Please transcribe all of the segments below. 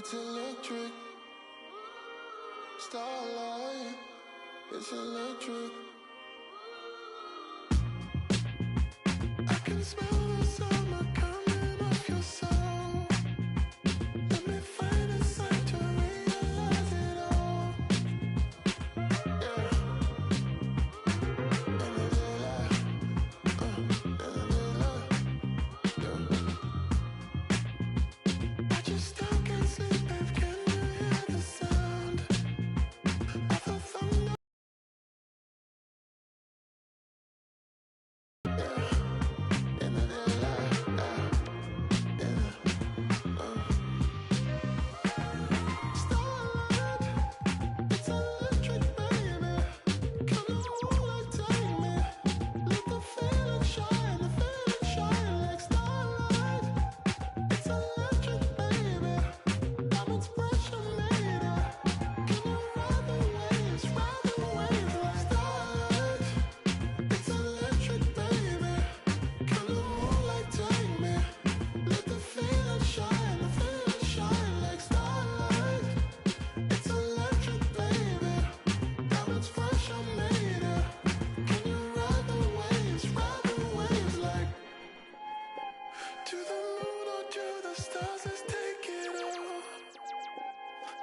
It's electric. Starlight. It's electric. I can smell the summer coming off your soul. Let me find a sign to realize it all. Yeah. In the daylight. In the daylight. Yeah. I just still can't sleep, babe. Can you hear the sound of the thunder? Yeah. In the daylight. Starlight. It's electric, baby. Come on, like take me. Let the feeling shine like starlight. It's electric, baby. Diamonds pressure made it. Can you ride the waves like starlight? It's electric, baby. Come on, like take me. Let the feeling shine like starlight. It's electric, baby. Diamonds pressure made it. Can you ride the waves like to the moon or to the stars? Let's take it all.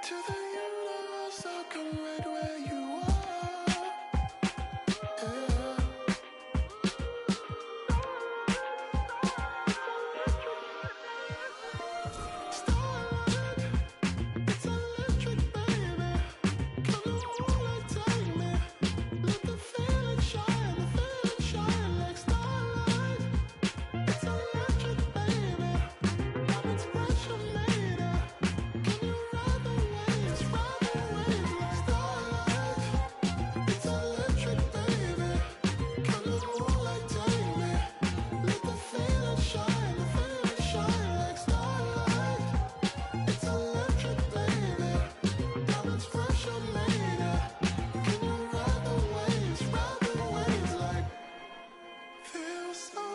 To the universe, I'll come right where you are. Yeah. Starlight, it's electric, baby. Come on, like take me. Let the feeling shine like starlight. It's electric, baby. Diamonds pressure made it. Can you ride the waves like starlight? It's electric, baby. Come on, like take me. Let the feeling shine like starlight. It's electric, baby. Diamonds pressure made it. Can you ride the waves like feel so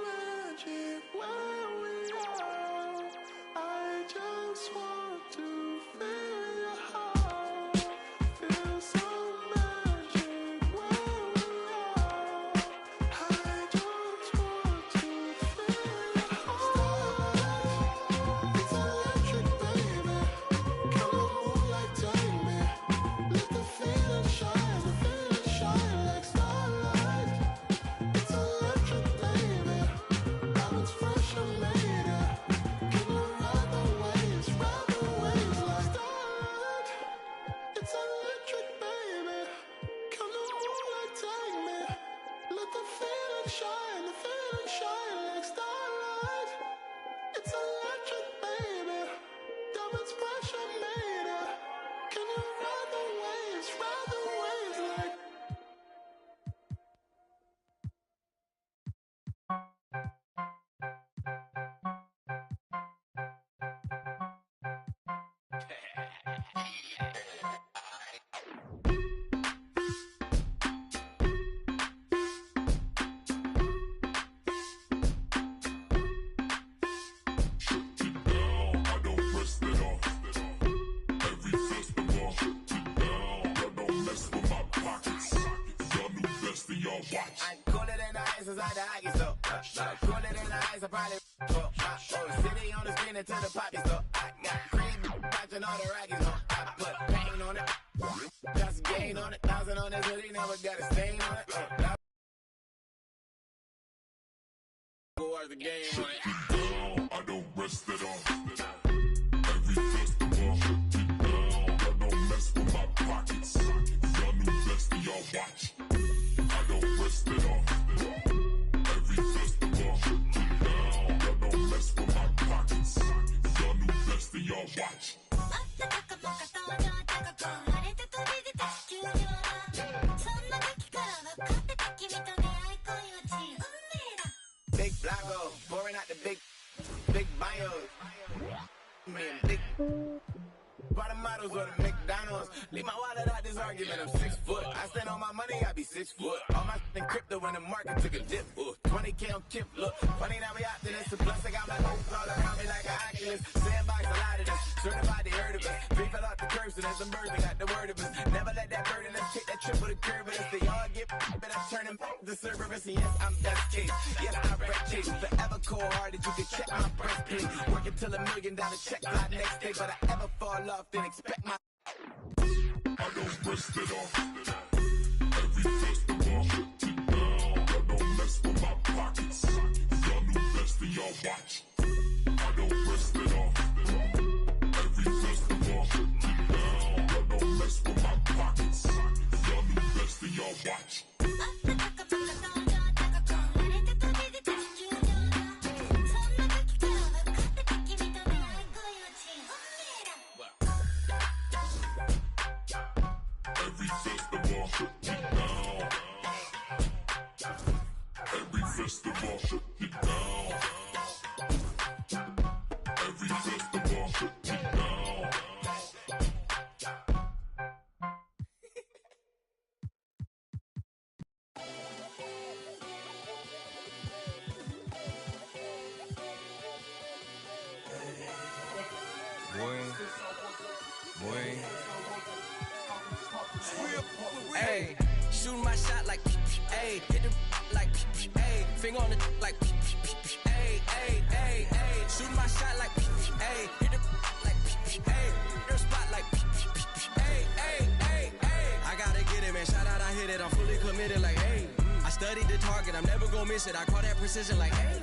magic where we are. I just want to feel your heart. Feel so magic where we are. I just want to feel your heart. It's electric, baby. Come on, like take me. Let the feeling shine like starlight. It's electric, baby. Diamonds pressure made it. Can you ride the waves like starlight? It's electric, baby. Come on, like take me. Let the feeling shine like starlight. It's electric, baby. Diamonds pressure made it. Can you ride the waves like I don't rest it off. Every festival, shut it down. Y'all don't mess with my pockets. Y'all new best of y'all watch. I'm cooler than the ice inside the hockey store. Cooler than the ice, I probably city on the screen until the poppy store. I got cream watching all the Rockies on. I put pain on it, just gain on it. 1,000 on this hoodie, never got a stain on it. Go watch the game on it. Down, I don't rest it off. Every festival, shut it down. Y'all don't mess with my pockets. Y'all new best of y'all watch. I don't rest it off. Every festival, shut it down. Y'all don't mess with my pockets. Y'all new best of y'all watch. Big Flaco, pouring out the big bios. argument, I'm 6 foot. I stand on my money, I be 6 foot. All my in crypto when the market took a dip. 20K on Kip, look. Funny now we optimists. Plus I got my hopes all around me like an Oculus. Sandbox, a lot of them. Certified, they heard of us. Three fell off the curb, so there's some birds that got the word of us. Never let that burden us take that trip with a curve. But if they all get but I turn them back to Cerberus. And yes, I'm best case. Yes, I break chase. Forever cold hearted, you can check my breastplate. Working till $1 million check fly next day. But I ever fall off, then expect my I don't rest it off. Every festival, shut it down. I don't mess with my pockets. Y'all knew best and y'all watch. I don't rest it off. Every festival, shut it down. I don't mess with my pockets. Y'all knew best and y'all watch. Every festival, shut it down. Every festival, shut it down. Every festival, shut it down. Hey, shooting my shot like, hey, hit the like, hey, finger on the like, hey, hey, hey, hey, shooting my shot like, hey, hit the like, hey, their spot like, hey, hey, hey, hey. I gotta get it, man. Shout out, I hit it. I'm fully committed, like, hey. I studied the target. I'm never gonna miss it. I call that precision, like, hey.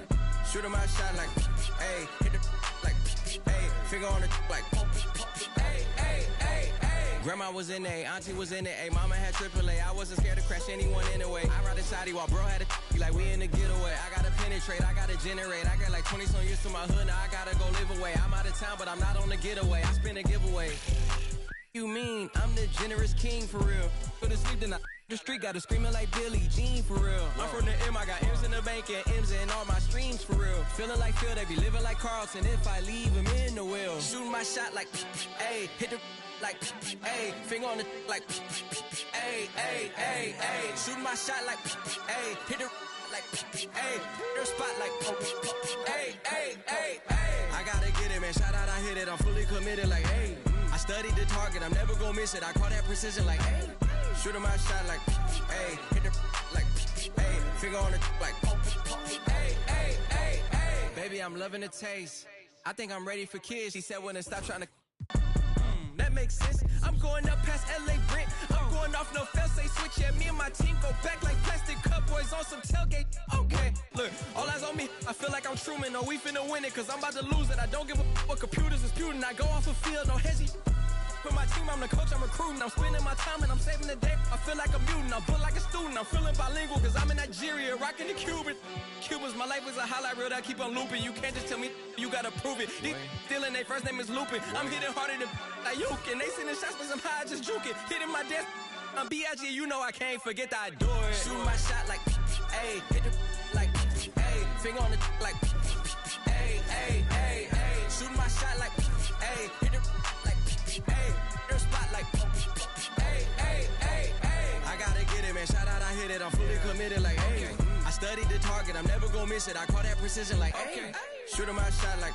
Shooting my shot like, hey, hit the like, hey, finger on the like, hey, hey, hey, hey. Grandma was in there, auntie was in it, ayy, mama had AAA. I wasn't scared to crash anyone anyway. I ride the side while bro had a like we in the getaway. I gotta penetrate, I gotta generate. I got like 20 some years to my hood, now I gotta go live away. I'm out of town, but I'm not on the getaway. I spin a giveaway. You mean I'm the generous king for real? Go to sleep tonight. The street got a screaming like Billie Jean for real. I'm from the M, I got M's in the bank and M's in all my streams for real. Feeling like Phil, they be living like Carlton if I leave him in the wheel. Shooting my shot like, ayy, hit the like, ayy, finger on the like, ayy, ayy, ayy, ayy. Shooting my shot like, ayy, hit the like, ayy, their spot like, ayy, ayy, ayy, ayy. I gotta get it, man. Shout out, I hit it. I'm fully committed, like, ayy. I studied the target. I'm never gonna miss it. I call that precision, like, ayy. Shooting my shot like, ayy, hit the like, ayy, finger on the like, ayy, ayy, ayy, ayy. Baby, I'm loving the taste. I think I'm ready for kids. She said when to stop trying to. That makes sense. I'm going up past LA Brent. I'm going off no fail, say switch. Yeah, me and my team go back like plastic cup boys on some tailgate. Okay, look, all eyes on me. I feel like I'm Truman. No, we finna win it, cause I'm about to lose it. I don't give a what computers is disputing. I go off a field, no hesitation. With my team, I'm the coach, I'm recruiting. I'm spending my time and I'm saving the day. I feel like a mutant, I'm built like a student. I'm feeling bilingual, cause I'm in Nigeria, rocking the Cubans. Cubans, my life is a highlight reel that keep on looping. You can't just tell me, you gotta prove it. These stealing, their first name is Lupin. I'm hitting harder than like Yukin. They sending shots, but I'm high, just juking. Hitting my desk, I'm B.I.G., you know I can't forget that I do it. Shooting my shot like, ayy, hit the like, ayy, finger on the like, ayy, ayy, ayy, ayy. Shooting my shot like, ayy, hit the like, ayy, their spot like, ayy, ayy, ayy, ayy. I gotta get it, man. Shout out, I hit it. I'm fully committed, like, ayy. I studied the target. I'm never gonna miss it. I call that precision, like, ayy. Shooting my shot like.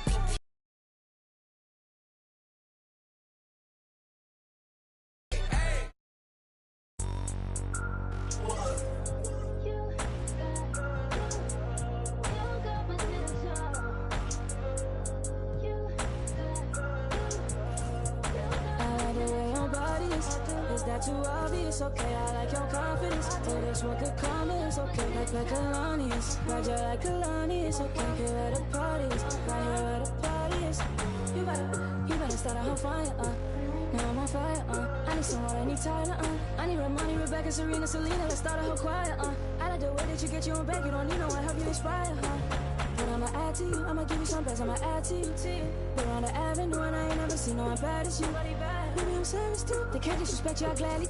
Is that too obvious? Okay, I like your confidence. Oh, that's what could come is okay. Like Kalani's, Roger like Kalani's. Okay, here at the parties, right here at the parties. You better start a whole fire, Now I'm on fire, I need some water, I need Tyler, I need Ramani, Rebecca, Serena, Selena. Let's start a whole choir, I like the way that you get your own back. You don't need no one, help you inspire, But I'ma add to you, I'ma give you some best, I'ma add to you. We're on the avenue and I ain't never seen no one bad as you. Maybe I'm serious too, they can't disrespect you, I gladly.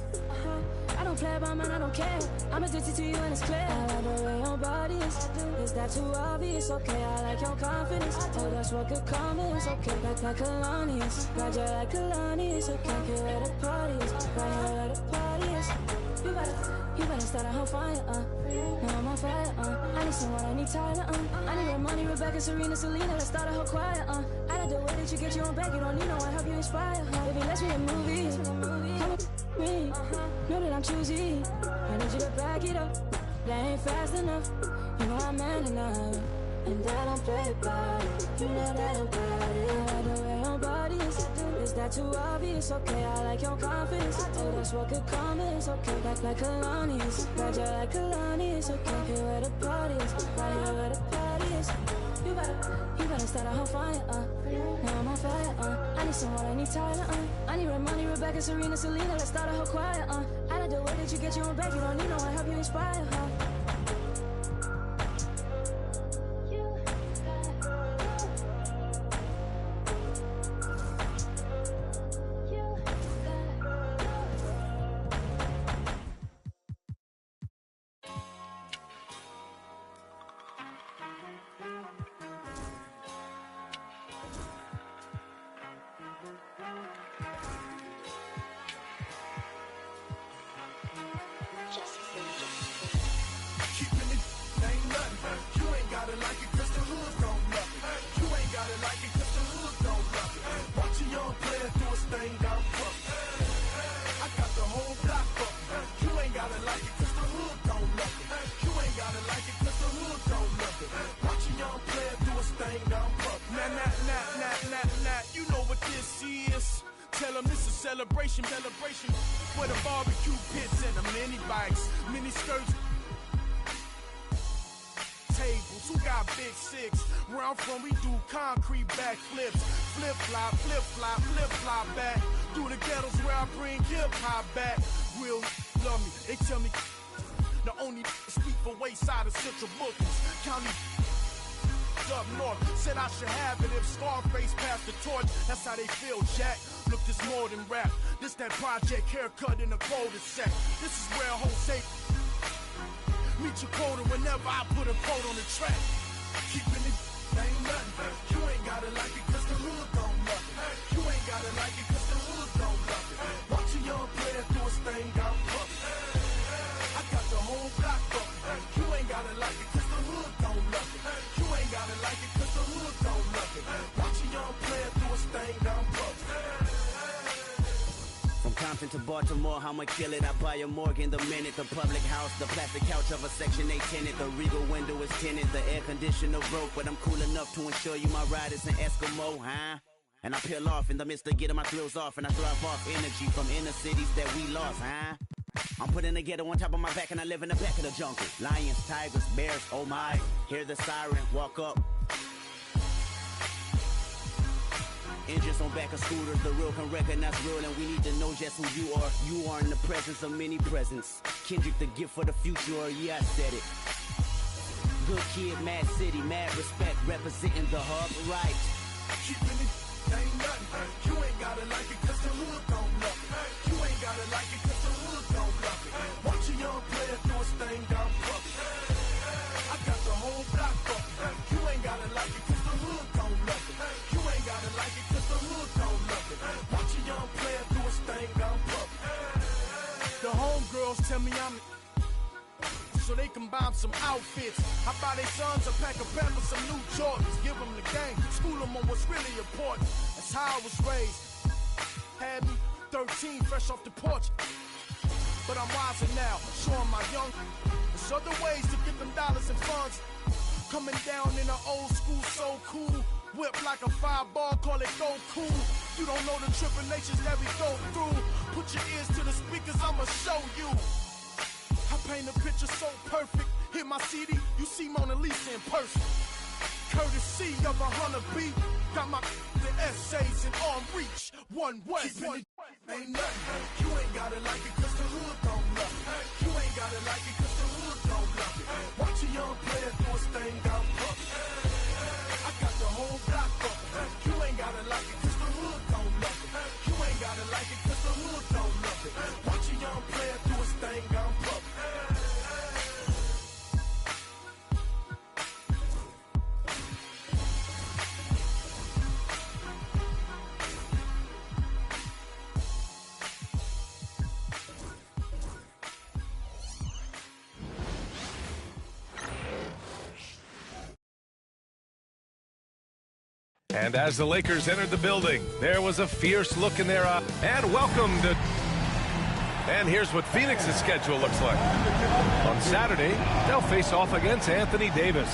I don't play about mine, I don't care. I'm addicted to you and it's clear. I like the way your body is that too obvious? Okay, I like your confidence. Oh, that's what could come is okay. Like Kalani's, Roger like Kalani's. Okay, here at the parties, right here at the parties. started on fire, now I'm on fire, I need someone, I need Tyler, I need red money, Rebecca, Serena, Selena, let's start a whole choir, I like the way that you get your own back, you don't need no one, help you inspire, baby, let's make a movie, come with me, know that I'm choosy, I need you to back it up, that ain't fast enough, you know I'm man enough, and I don't play about it, you know that I'm about it, I like the way your body is that too obvious? Okay, I like your confidence. Oh, that's what could come is okay. Like Kalani is, glad you like Kalani is okay. Here where the party is, right here where the party is. You better start a whole fire, now I'm on fire, I need someone, I need Tyler, I need red money, Rebecca, Serena, Selena, let's start a whole choir, I like the way that you get your own back, you don't need no one, help you inspire, Keeping it ain't nothing. You ain't gotta like it 'cause the hood don't love it. You ain't gotta like it 'cause the hood don't love it. Watch a young player do his thing down front. I got the whole block up. You ain't gotta like it 'cause the hood don't love it. You ain't gotta like it 'cause the hood don't love it. Watch a young player do his thing down front. Nah, you know what this is. Tell them it's a celebration, for the barbecue pits and the mini bikes, mini skirts, tables. Who got big six? Where I'm from, we do concrete backflips, flip flop back. Through the ghettos where I bring hip hop back. Real love me, they tell me the only speak for wayside of Central Bookings County. Up north, said I should have it if Scarface passed the torch. That's how they feel, Jack. Look, this more than rap. This that project haircut in a cul-de-sac. This is where Jose meet your quota whenever I put a quote on the track. Keeping it ain't nothing. You ain't gotta like it 'cause the hood don't love it. You ain't gotta like it 'cause the hood don't love it. Watch a young player do his thing down front. I got the whole block up. You ain't gotta like it 'cause the hood don't love it. You ain't gotta like it 'cause the hood don't love it. Watch a young player do his thing down front. From Compton to Baltimore, I'ma kill it. I buy a morgue the minute. The public house, the plastic couch of a Section 8 tenant. The Regal window is tinted. The air conditioner broke, but I'm cool enough to ensure you my ride is an Eskimo, huh? And I peel off in the midst of getting my thrills off, and I thrive off energy from inner cities that we lost, huh? I'm putting the ghetto on top of my back, and I live in the back of the jungle. Lions, tigers, bears, oh my. Hear the siren, walk up. Engines on back of scooters, the real can recognize real, and we need to know just who you are. You are in the presence of many presents. Kendrick, the gift for the future, or yeah, I said it. Good kid, mad city, mad respect, representing the hub, right. Keeping it ain't nothing. You ain't gotta like it 'cause the hood don't love it. You ain't gotta like it 'cause the hood don't love it. Watch a young player do his thing down front. I got the whole block up. You ain't gotta like it 'cause the hood don't love it. You ain't gotta like it 'cause the hood don't love it. Watch a young player do his thing down front. The homegirls tell me I'm so they can buy 'em some outfits. I buy their sons a pack of Pampers, some new Jordans. Give them the game, school them on what's really important. That's how I was raised. Had me 13, fresh off the porch. But I'm wiser now, showing my young. There's other ways to get them dollars and funds. Coming down in an old school, so cool. Whip like a fireball, call it go cool. You don't know the tribulations that we go through. Put your ears to the speakers, I'ma show you. I paint a picture so perfect. Hit my CD, you see Mona Lisa in person. Courtesy of a hunter beat. Got my the essays in arm reach. One way, one ain't nothing. You ain't gotta like it 'cause the hood don't love it. You ain't gotta like it 'cause the hood don't love it. Watch a young player do his thing down front. I got the whole block up. You ain't gotta like it 'cause the hood don't love it. You ain't gotta like it 'cause the hood don't love it. Watch a young player do his thing down front. And as the Lakers entered the building, there was a fierce look in their eye. And welcome to... And here's what Phoenix's schedule looks like. On Saturday, they'll face off against Anthony Davis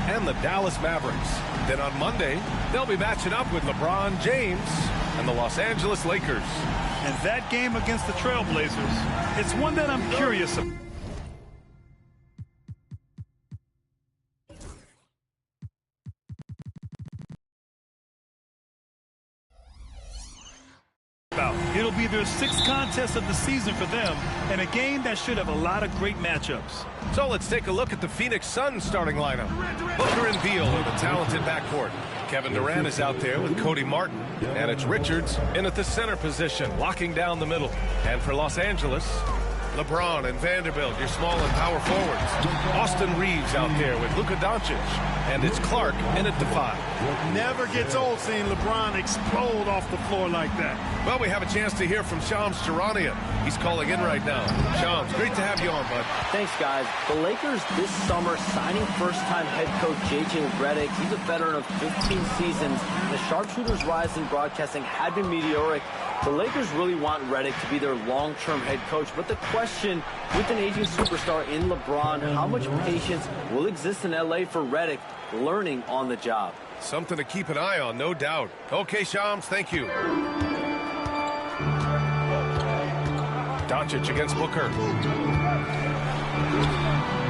and the Dallas Mavericks. Then on Monday, they'll be matching up with LeBron James and the Los Angeles Lakers. And that game against the Trailblazers, it's one that I'm curious about. It'll be their 6th contest of the season for them, and a game that should have a lot of great matchups. So let's take a look at the Phoenix Suns starting lineup. Booker and Beal in the talented backcourt. Kevin Durant is out there with Cody Martin. And it's Richards in at the center position, locking down the middle. And for Los Angeles, LeBron and Vanderbilt, your small and power forwards. Austin Reeves out there with Luka Doncic. And it's Clark in at the 5. Never gets old seeing LeBron explode off the floor like that. Well, we have a chance to hear from Shams Charania. He's calling in right now. Shams, great to have you on, bud. Thanks, guys. The Lakers this summer signing first-time head coach J.J. Redick. He's a veteran of 15 seasons. The sharpshooter's rise in broadcasting had been meteoric. The Lakers really want Redick to be their long-term head coach. But the question, with an aging superstar in LeBron, how much patience will exist in L.A. for Redick learning on the job? Something to keep an eye on, no doubt. Okay, Shams, thank you. Doncic against Booker.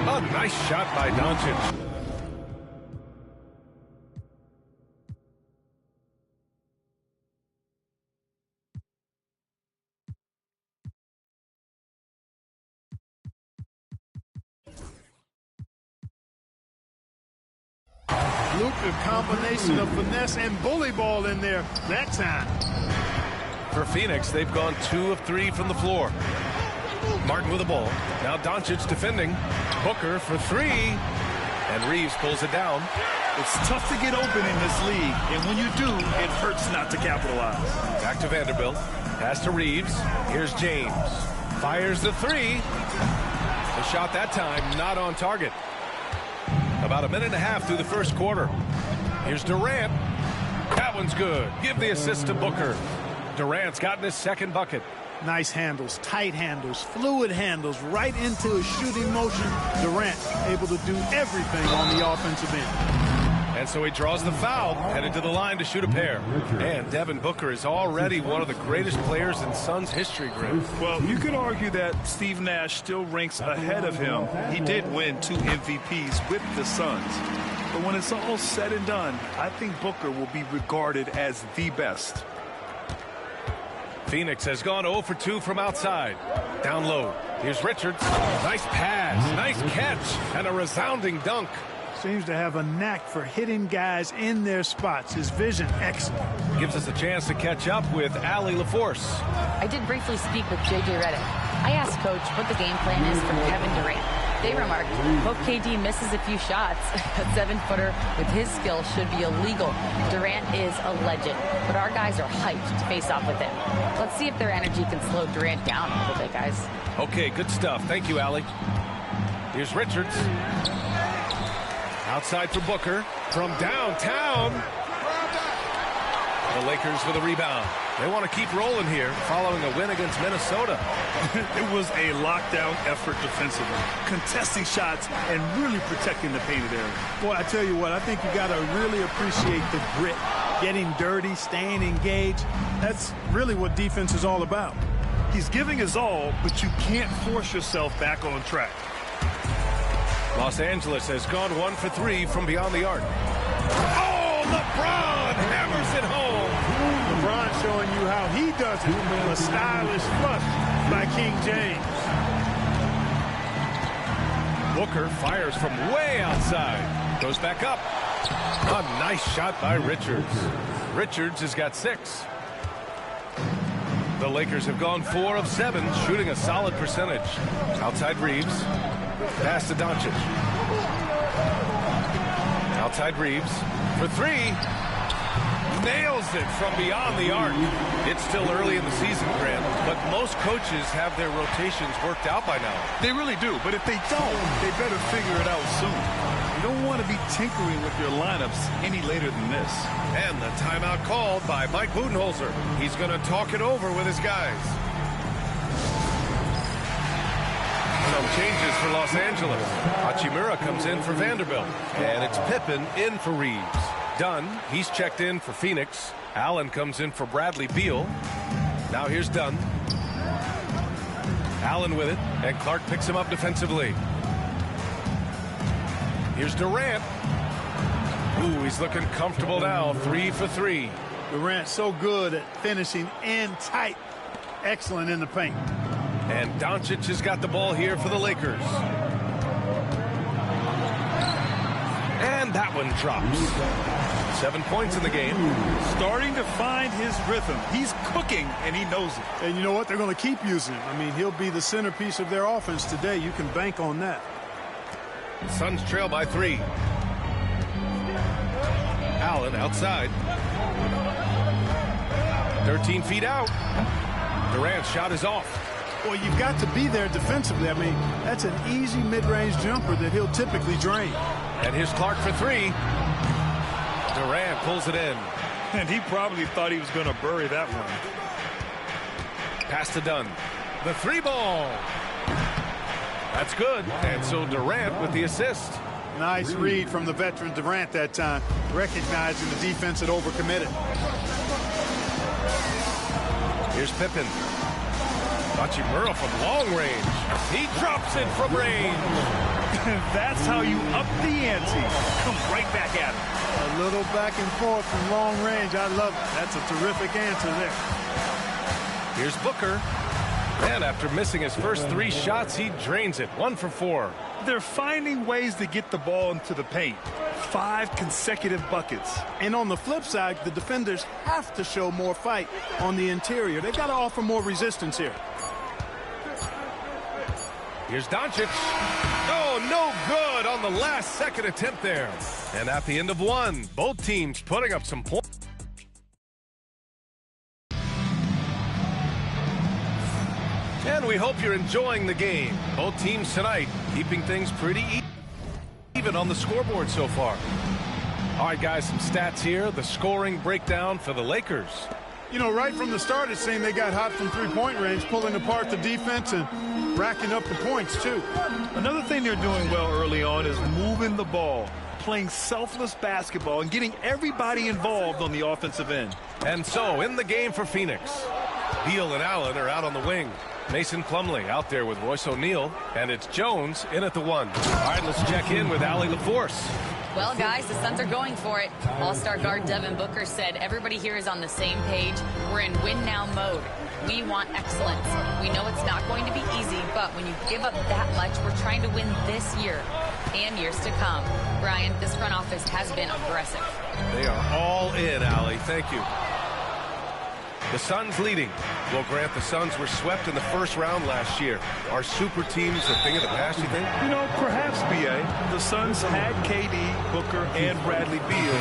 A nice shot by Doncic. Luka, combination of finesse and bully ball in there that time. For Phoenix, they've gone 2 of 3 from the floor. Martin with the ball. Now Doncic defending. Booker for 3. And Reeves pulls it down. It's tough to get open in this league, and when you do, it hurts not to capitalize. Back to Vanderbilt. Pass to Reeves. Here's James. Fires the 3. The shot that time not on target. About a minute and a half through the first quarter. Here's Durant. That one's good. Give the assist to Booker. Durant's gotten his 2nd bucket. Nice handles, tight handles, fluid handles, right into a shooting motion. Durant able to do everything on the offensive end. And so he draws the foul, headed to the line to shoot a pair. And Devin Booker is already one of the greatest players in Suns history, Grim. Well, you could argue that Steve Nash still ranks ahead of him. He did win 2 MVPs with the Suns. But when it's all said and done, I think Booker will be regarded as the best. Phoenix has gone 0 for 2 from outside. Down low. Here's Richards. Nice pass, nice catch, and a resounding dunk. Seems to have a knack for hitting guys in their spots. His vision, excellent. Gives us a chance to catch up with Allie LaForce. I did briefly speak with J.J. Redick. I asked Coach what the game plan is for Kevin Durant. They remarked, hope KD misses a few shots. A 7-footer with his skill should be illegal. Durant is a legend, but our guys are hyped to face off with him. Let's see if their energy can slow Durant down a little bit, guys. Okay, good stuff. Thank you, Allie. Here's Richards. Outside for Booker. From downtown. The Lakers with a rebound. They want to keep rolling here following a win against Minnesota. It was a lockdown effort defensively, contesting shots and really protecting the painted area. Boy, I tell you what, I think you got to really appreciate the grit, getting dirty, staying engaged. That's really what defense is all about. He's giving his all, but you can't force yourself back on track. Los Angeles has gone 1 for 3 from beyond the arc. Oh, LeBron hammers it home. LeBron showing you how he does it. A stylish flush by King James. Booker fires from way outside. Goes back up. A nice shot by Richards. Richards has got 6. The Lakers have gone 4 of 7, shooting a solid percentage. Outside Reeves. Pass to Doncic. Outside Reeves for 3. nails it from beyond the arc. It's still early in the season, Grant, but most coaches have their rotations worked out by now. They really do, but if they don't, they better figure it out soon. You don't want to be tinkering with your lineups any later than this. And the timeout called by Mike Budenholzer. He's going to talk it over with his guys. Some changes for Los Angeles. Hachimura comes in for Vanderbilt. And it's Pippen in for Reeves. Dunn, he's checked in for Phoenix. Allen comes in for Bradley Beal. Now here's Dunn. Allen with it, and Clark picks him up defensively. Here's Durant. Ooh, he's looking comfortable now. 3 for 3. Durant so good at finishing in tight. Excellent in the paint. And Doncic has got the ball here for the Lakers. And that one drops. 7 points in the game. Starting to find his rhythm. He's cooking, and he knows it. And you know what? They're going to keep using him. I mean, he'll be the centerpiece of their offense today. You can bank on that. The Suns trail by 3. Allen outside. 13 feet out. Durant's shot is off. Well, you've got to be there defensively. I mean, that's an easy mid-range jumper that he'll typically drain. And here's Clark for 3. Durant pulls it in. And he probably thought he was going to bury that one. Pass to Dunn. The 3-ball. That's good. And so Durant with the assist. Nice read from the veteran Durant that time, recognizing the defense had overcommitted. Here's Pippen. Hachimura from long range. He drops it from range. That's how you up the ante. Come right back at him. A little back and forth from long range. I love it. That's a terrific answer there. Here's Booker. And after missing his first 3 shots, he drains it. 1 for 4. They're finding ways to get the ball into the paint. 5 consecutive buckets. And on the flip side, the defenders have to show more fight on the interior. They've got to offer more resistance here. Here's Doncic. Oh, no good on the last second attempt there. And at the end of 1, both teams putting up some points. And we hope you're enjoying the game. Both teams tonight keeping things pretty even on the scoreboard so far. All right, guys, some stats here. The scoring breakdown for the Lakers. You know, right from the start, it seemed they got hot from three-point range, pulling apart the defense and racking up the points, too. Another thing they're doing well early on is moving the ball, playing selfless basketball, and getting everybody involved on the offensive end. And so, in the game for Phoenix, Beal and Allen are out on the wing. Mason Plumlee out there with Royce O'Neal, and it's Jones in at the 1. All right, let's check in with Allie LaForce. Well, guys, the Suns are going for it. All-star guard Devin Booker said everybody here is on the same page. We're in win-now mode. We want excellence. We know it's not going to be easy, but when you give up that much, we're trying to win this year and years to come. Brian, this front office has been aggressive. They are all in, Allie. Thank you. The Suns leading. Well, Grant, the Suns were swept in the first round last year. Are super teams a thing of the past, you think? You know, perhaps, B.A. The Suns had KD, Booker, and Bradley Beal,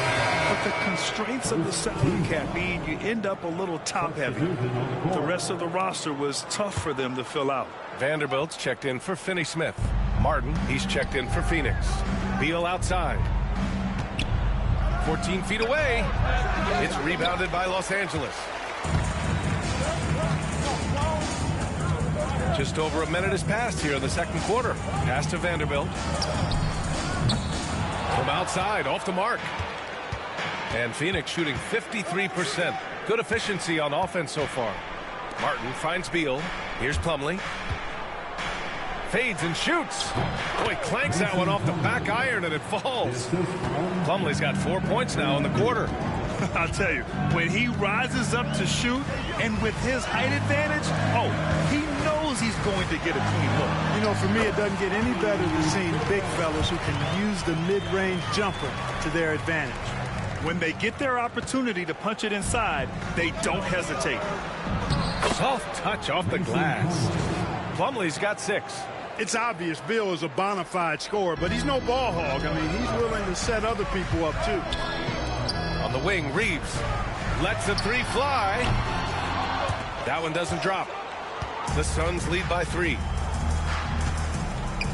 but the constraints of the salary cap mean you end up a little top-heavy. The rest of the roster was tough for them to fill out. Vanderbilt's checked in for Finney Smith. Martin, he's checked in for Phoenix. Beal outside. 14 feet away. It's rebounded by Los Angeles. Just over a minute has passed here in the second quarter. Pass to Vanderbilt. From outside, off the mark. And Phoenix shooting 53%. Good efficiency on offense so far. Martin finds Beal. Here's Plumlee. Fades and shoots. Boy, clanks that one off the back iron and it falls. Plumlee's got 4 points now in the quarter. I'll tell you, when he rises up to shoot, and with his height advantage, oh, he knows he's going to get a clean look. You know, for me, it doesn't get any better than seeing big fellas who can use the mid-range jumper to their advantage. When they get their opportunity to punch it inside, they don't hesitate. Soft touch off the glass. Plumlee's got 6. It's obvious Bill is a bona fide scorer, but he's no ball hog. I mean, he's willing to set other people up, too. On the wing, Reeves. Lets the three fly. That one doesn't drop. The Suns lead by 3.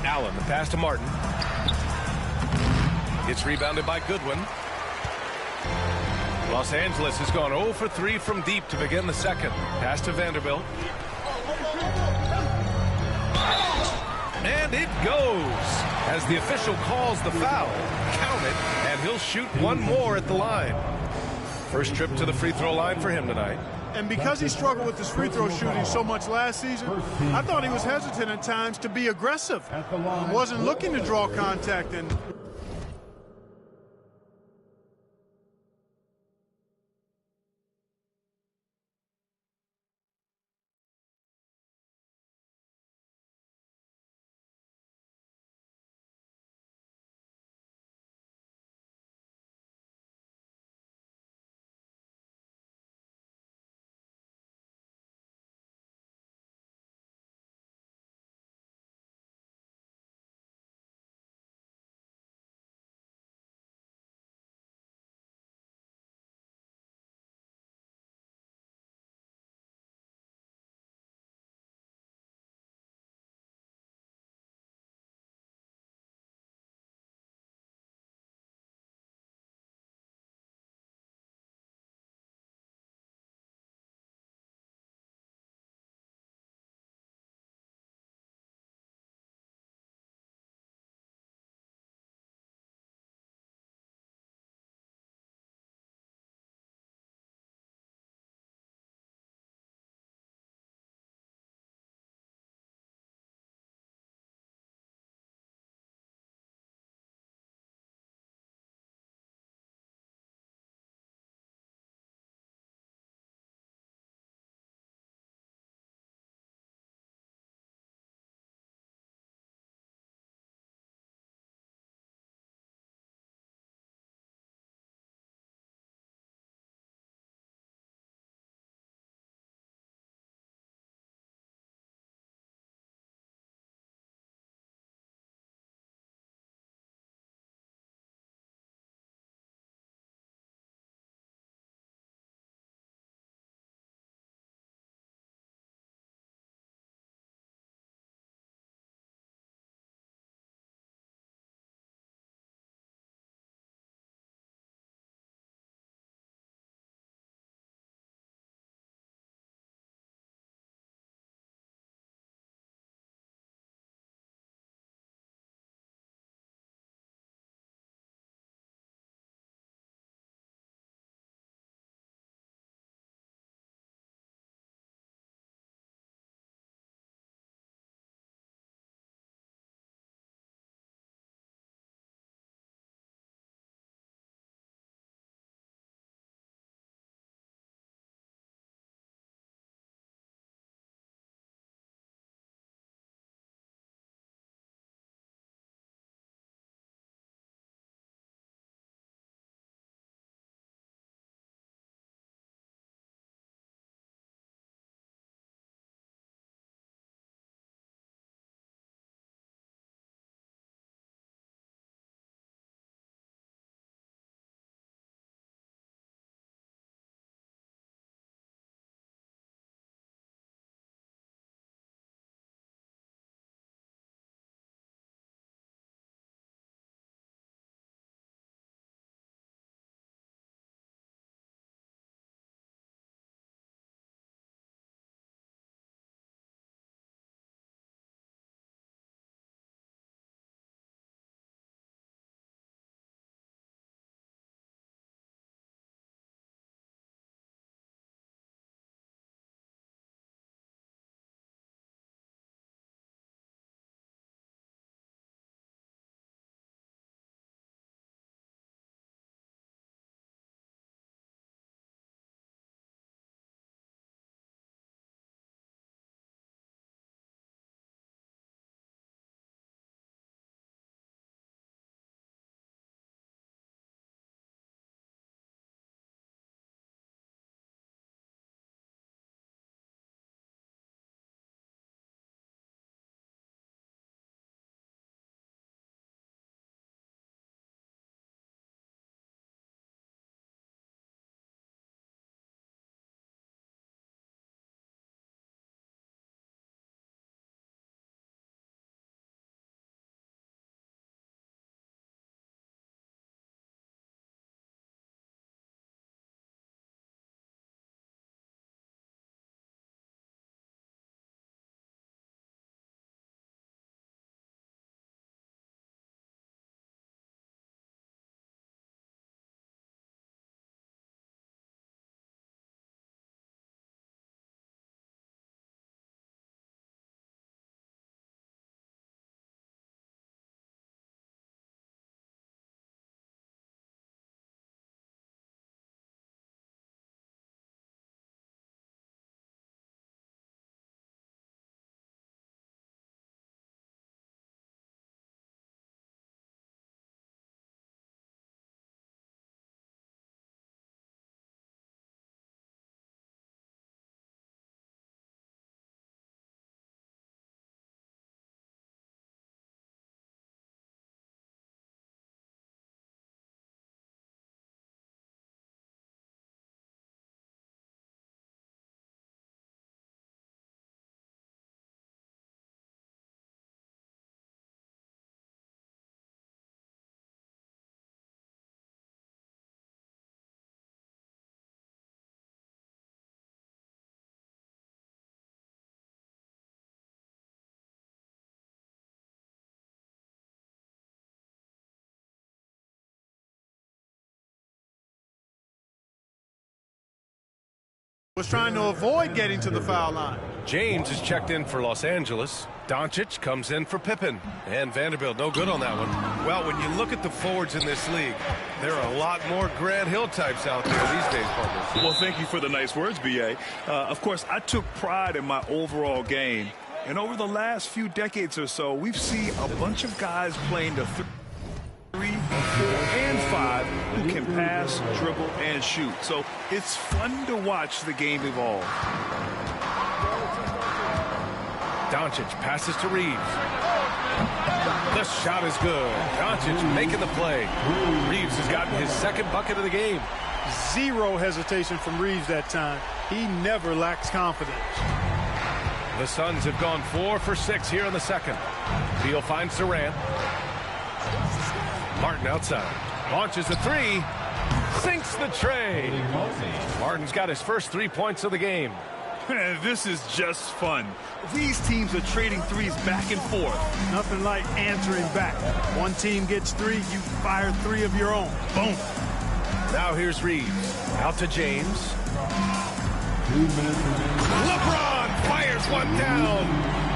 Allen, the pass to Martin. It's rebounded by Goodwin. Los Angeles has gone 0 for 3 from deep to begin the second. Pass to Vanderbilt. And it goes as the official calls the foul. Count it, and he'll shoot one more at the line. First trip to the free throw line for him tonight. And because he struggled with his free throw shooting so much last season, I thought he was hesitant at times to be aggressive. Wasn't looking to draw contact, and Was trying to avoid getting to the foul line. James is checked in for Los Angeles. Doncic comes in for Pippen. And Vanderbilt, no good on that one. Well, when you look at the forwards in this league, there are a lot more Grant Hill types out there these days, partners. Well, thank you for the nice words, B.A. Of course, I took pride in my overall game. And over the last few decades or so, we've seen a bunch of guys playing the 3, 4, and 5 who can pass, dribble, and shoot. So it's fun to watch the game evolve. Doncic passes to Reeves. The shot is good. Doncic making the play. Reeves has gotten his second bucket of the game. Zero hesitation from Reeves that time. He never lacks confidence. The Suns have gone 4 for 6 here in the second. Beal finds Durant. Martin outside. Launches a 3. Sinks the tray. Martin's got his first 3 points of the game. This is just fun. These teams are trading threes back and forth. Nothing like answering back. One team gets 3, you fire 3 of your own. Boom. Now here's Reeves. Out to James. LeBron fires one down.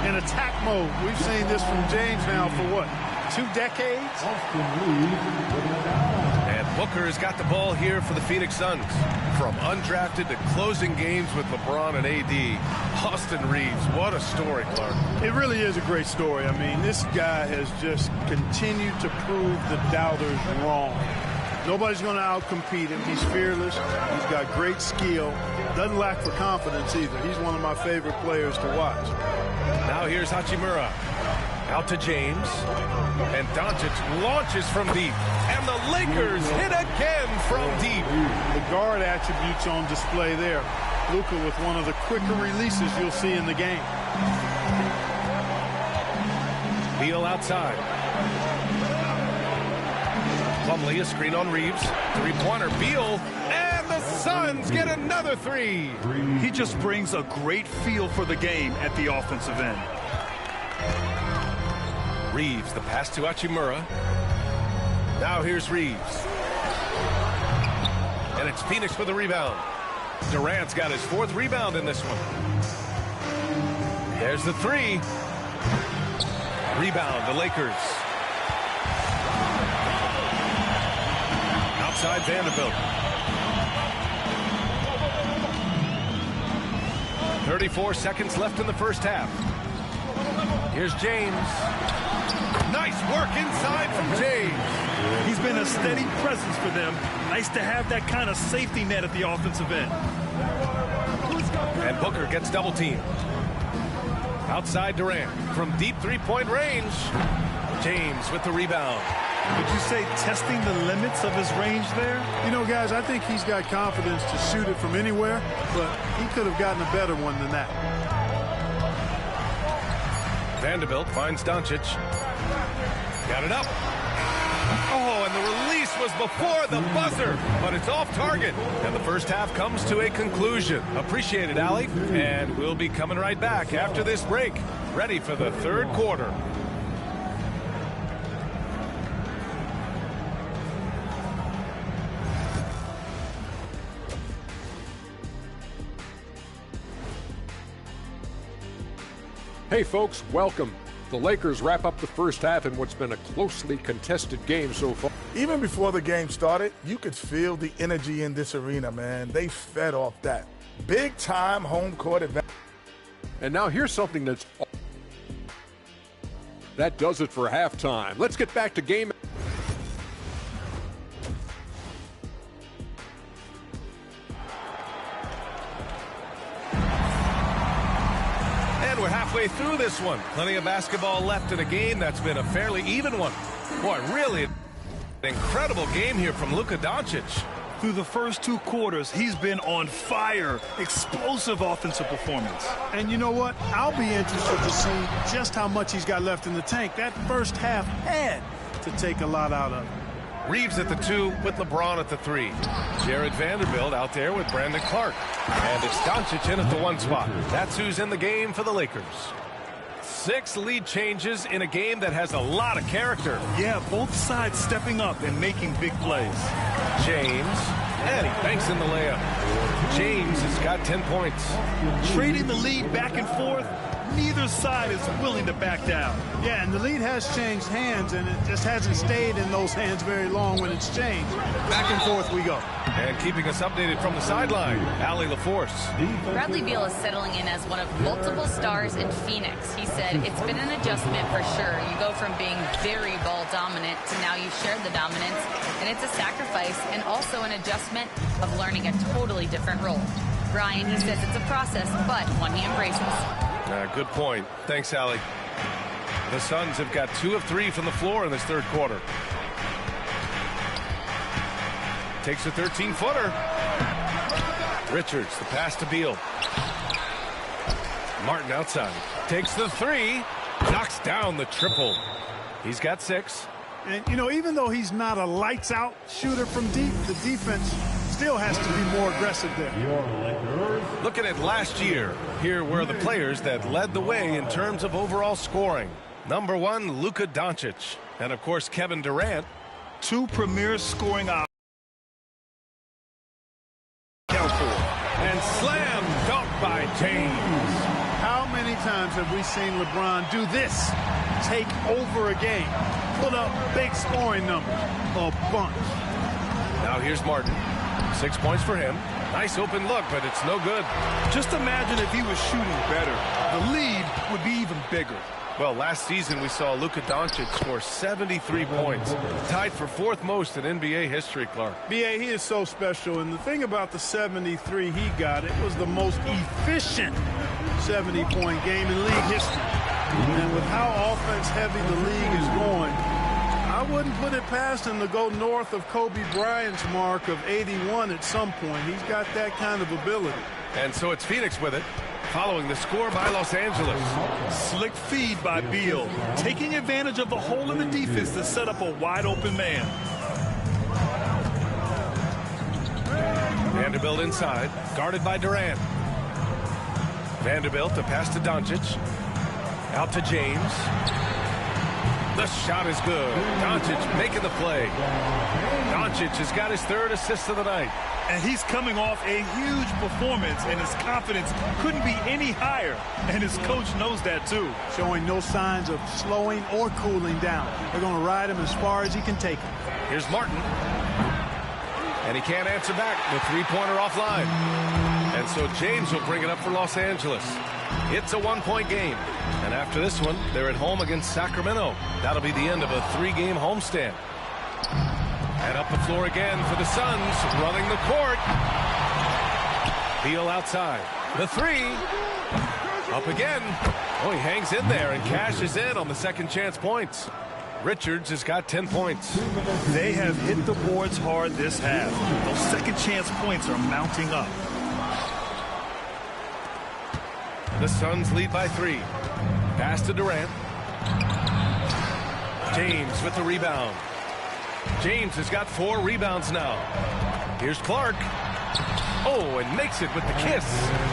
In attack mode. We've seen this from James now for what? 2 decades? And Booker has got the ball here for the Phoenix Suns. From undrafted to closing games with LeBron and AD. Austin Reeves, what a story, Clark. It really is a great story. I mean, this guy has just continued to prove the doubters wrong. Nobody's going to outcompete him. He's fearless. He's got great skill. Doesn't lack for confidence either. He's one of my favorite players to watch. Now here's Hachimura. Out to James. And Doncic launches from deep. And the Lakers hit again from deep. The guard attributes on display there. Luka with one of the quicker releases you'll see in the game. Beal outside. Plumlee, a screen on Reeves. 3-pointer, Beal. And the Suns get another 3. He just brings a great feel for the game at the offensive end. Reeves, the pass to Hachimura. Now here's Reeves. And it's Phoenix for the rebound. Durant's got his 4th rebound in this one. There's the 3. Rebound, the Lakers. Outside Vanderbilt. 34 seconds left in the first half. Here's James. Nice work inside from James. He's been a steady presence for them. Nice to have that kind of safety net at the offensive end. And Booker gets double teamed. Outside Durant from deep 3-point range. James with the rebound. Would you say testing the limits of his range there? You know, guys, I think he's got confidence to shoot it from anywhere, but he could have gotten a better one than that. Vanderbilt finds Doncic. Got it up. Oh, and the release was before the buzzer, but it's off target. And the first half comes to a conclusion. Appreciate it, Allie. And we'll be coming right back after this break. Ready for the third quarter. Hey folks, welcome. The Lakers wrap up the first half in what's been a closely contested game so far. Even before the game started, you could feel the energy in this arena, man. They fed off that. Big time home court advantage. And now here's something that does it for halftime. Let's get back to game. We're halfway through this one. Plenty of basketball left in a game that's been a fairly even one. Boy, really an incredible game here from Luka Doncic. Through the first 2 quarters, he's been on fire. Explosive offensive performance. And you know what? I'll be interested to see just how much he's got left in the tank. That first half had to take a lot out of it. Reeves at the 2 with LeBron at the 3. Jared Vanderbilt out there with Brandon Clark. And it's Doncic in at the 1 spot. That's who's in the game for the Lakers. 6 lead changes in a game that has a lot of character. Yeah, both sides stepping up and making big plays. James And he banks in the layup. James has got 10 points. Trading the lead back and forth, neither side is willing to back down. Yeah, and the lead has changed hands, and it just hasn't stayed in those hands very long when it's changed. Back and forth we go. And keeping us updated from the sideline, Allie LaForce. Bradley Beal is settling in as one of multiple stars in Phoenix. He said it's been an adjustment for sure. You go from being very ball dominant to now you've shared the dominance, and it's a sacrifice and also an adjustment of learning a totally different role. Brian, he says it's a process, but one he embraces. Good point. Thanks, Allie. The Suns have got 2 of 3 from the floor in this third quarter. Takes a 13-footer. Richards, the pass to Beal. Martin outside. Takes the 3. Knocks down the triple. He's got 6. And, you know, even though he's not a lights-out shooter from deep, the defense still has to be more aggressive there. Looking at last year, here were the players that led the way in terms of overall scoring. Number 1, Luka Doncic. And, of course, Kevin Durant. 2 premier scoring options. And slam dunk by James. How many times have we seen LeBron do this? Take over a game. Put up big scoring numbers. A bunch. Now here's Martin. 6 points for him. Nice open look, but it's no good. Just imagine if he was shooting better. The lead would be even bigger. Well, last season we saw Luka Doncic score 73 points. Tied for 4th most in NBA history, Clark. B.A., he is so special. And the thing about the 73 he got, it was the most efficient 70-point game in league history. And with how offense-heavy the league is going, I wouldn't put it past him to go north of Kobe Bryant's mark of 81 at some point. He's got that kind of ability. And so it's Phoenix with it, following the score by Los Angeles. Slick feed by Beal, taking advantage of the hole in the defense to set up a wide-open man. Vanderbilt inside, guarded by Durant. Vanderbilt, a pass to Doncic. Out to James. The shot is good. Doncic making the play. Doncic has got his 3rd assist of the night. And he's coming off a huge performance, and his confidence couldn't be any higher. And his coach knows that, too. Showing no signs of slowing or cooling down. They're going to ride him as far as he can take him. Here's Martin. And he can't answer back. The 3-pointer offline. And so James will bring it up for Los Angeles. It's a 1-point game. And after this one, they're at home against Sacramento. That'll be the end of a 3-game homestand. And up the floor again for the Suns, running the court. Beal outside. The 3. Up again. Oh, he hangs in there and cashes in on the second chance points. Richards has got 10 points. They have hit the boards hard this half. Those second chance points are mounting up. The Suns lead by 3. Pass to Durant. James with the rebound. James has got 4 rebounds now. Here's Clark. Oh, and makes it with the kiss.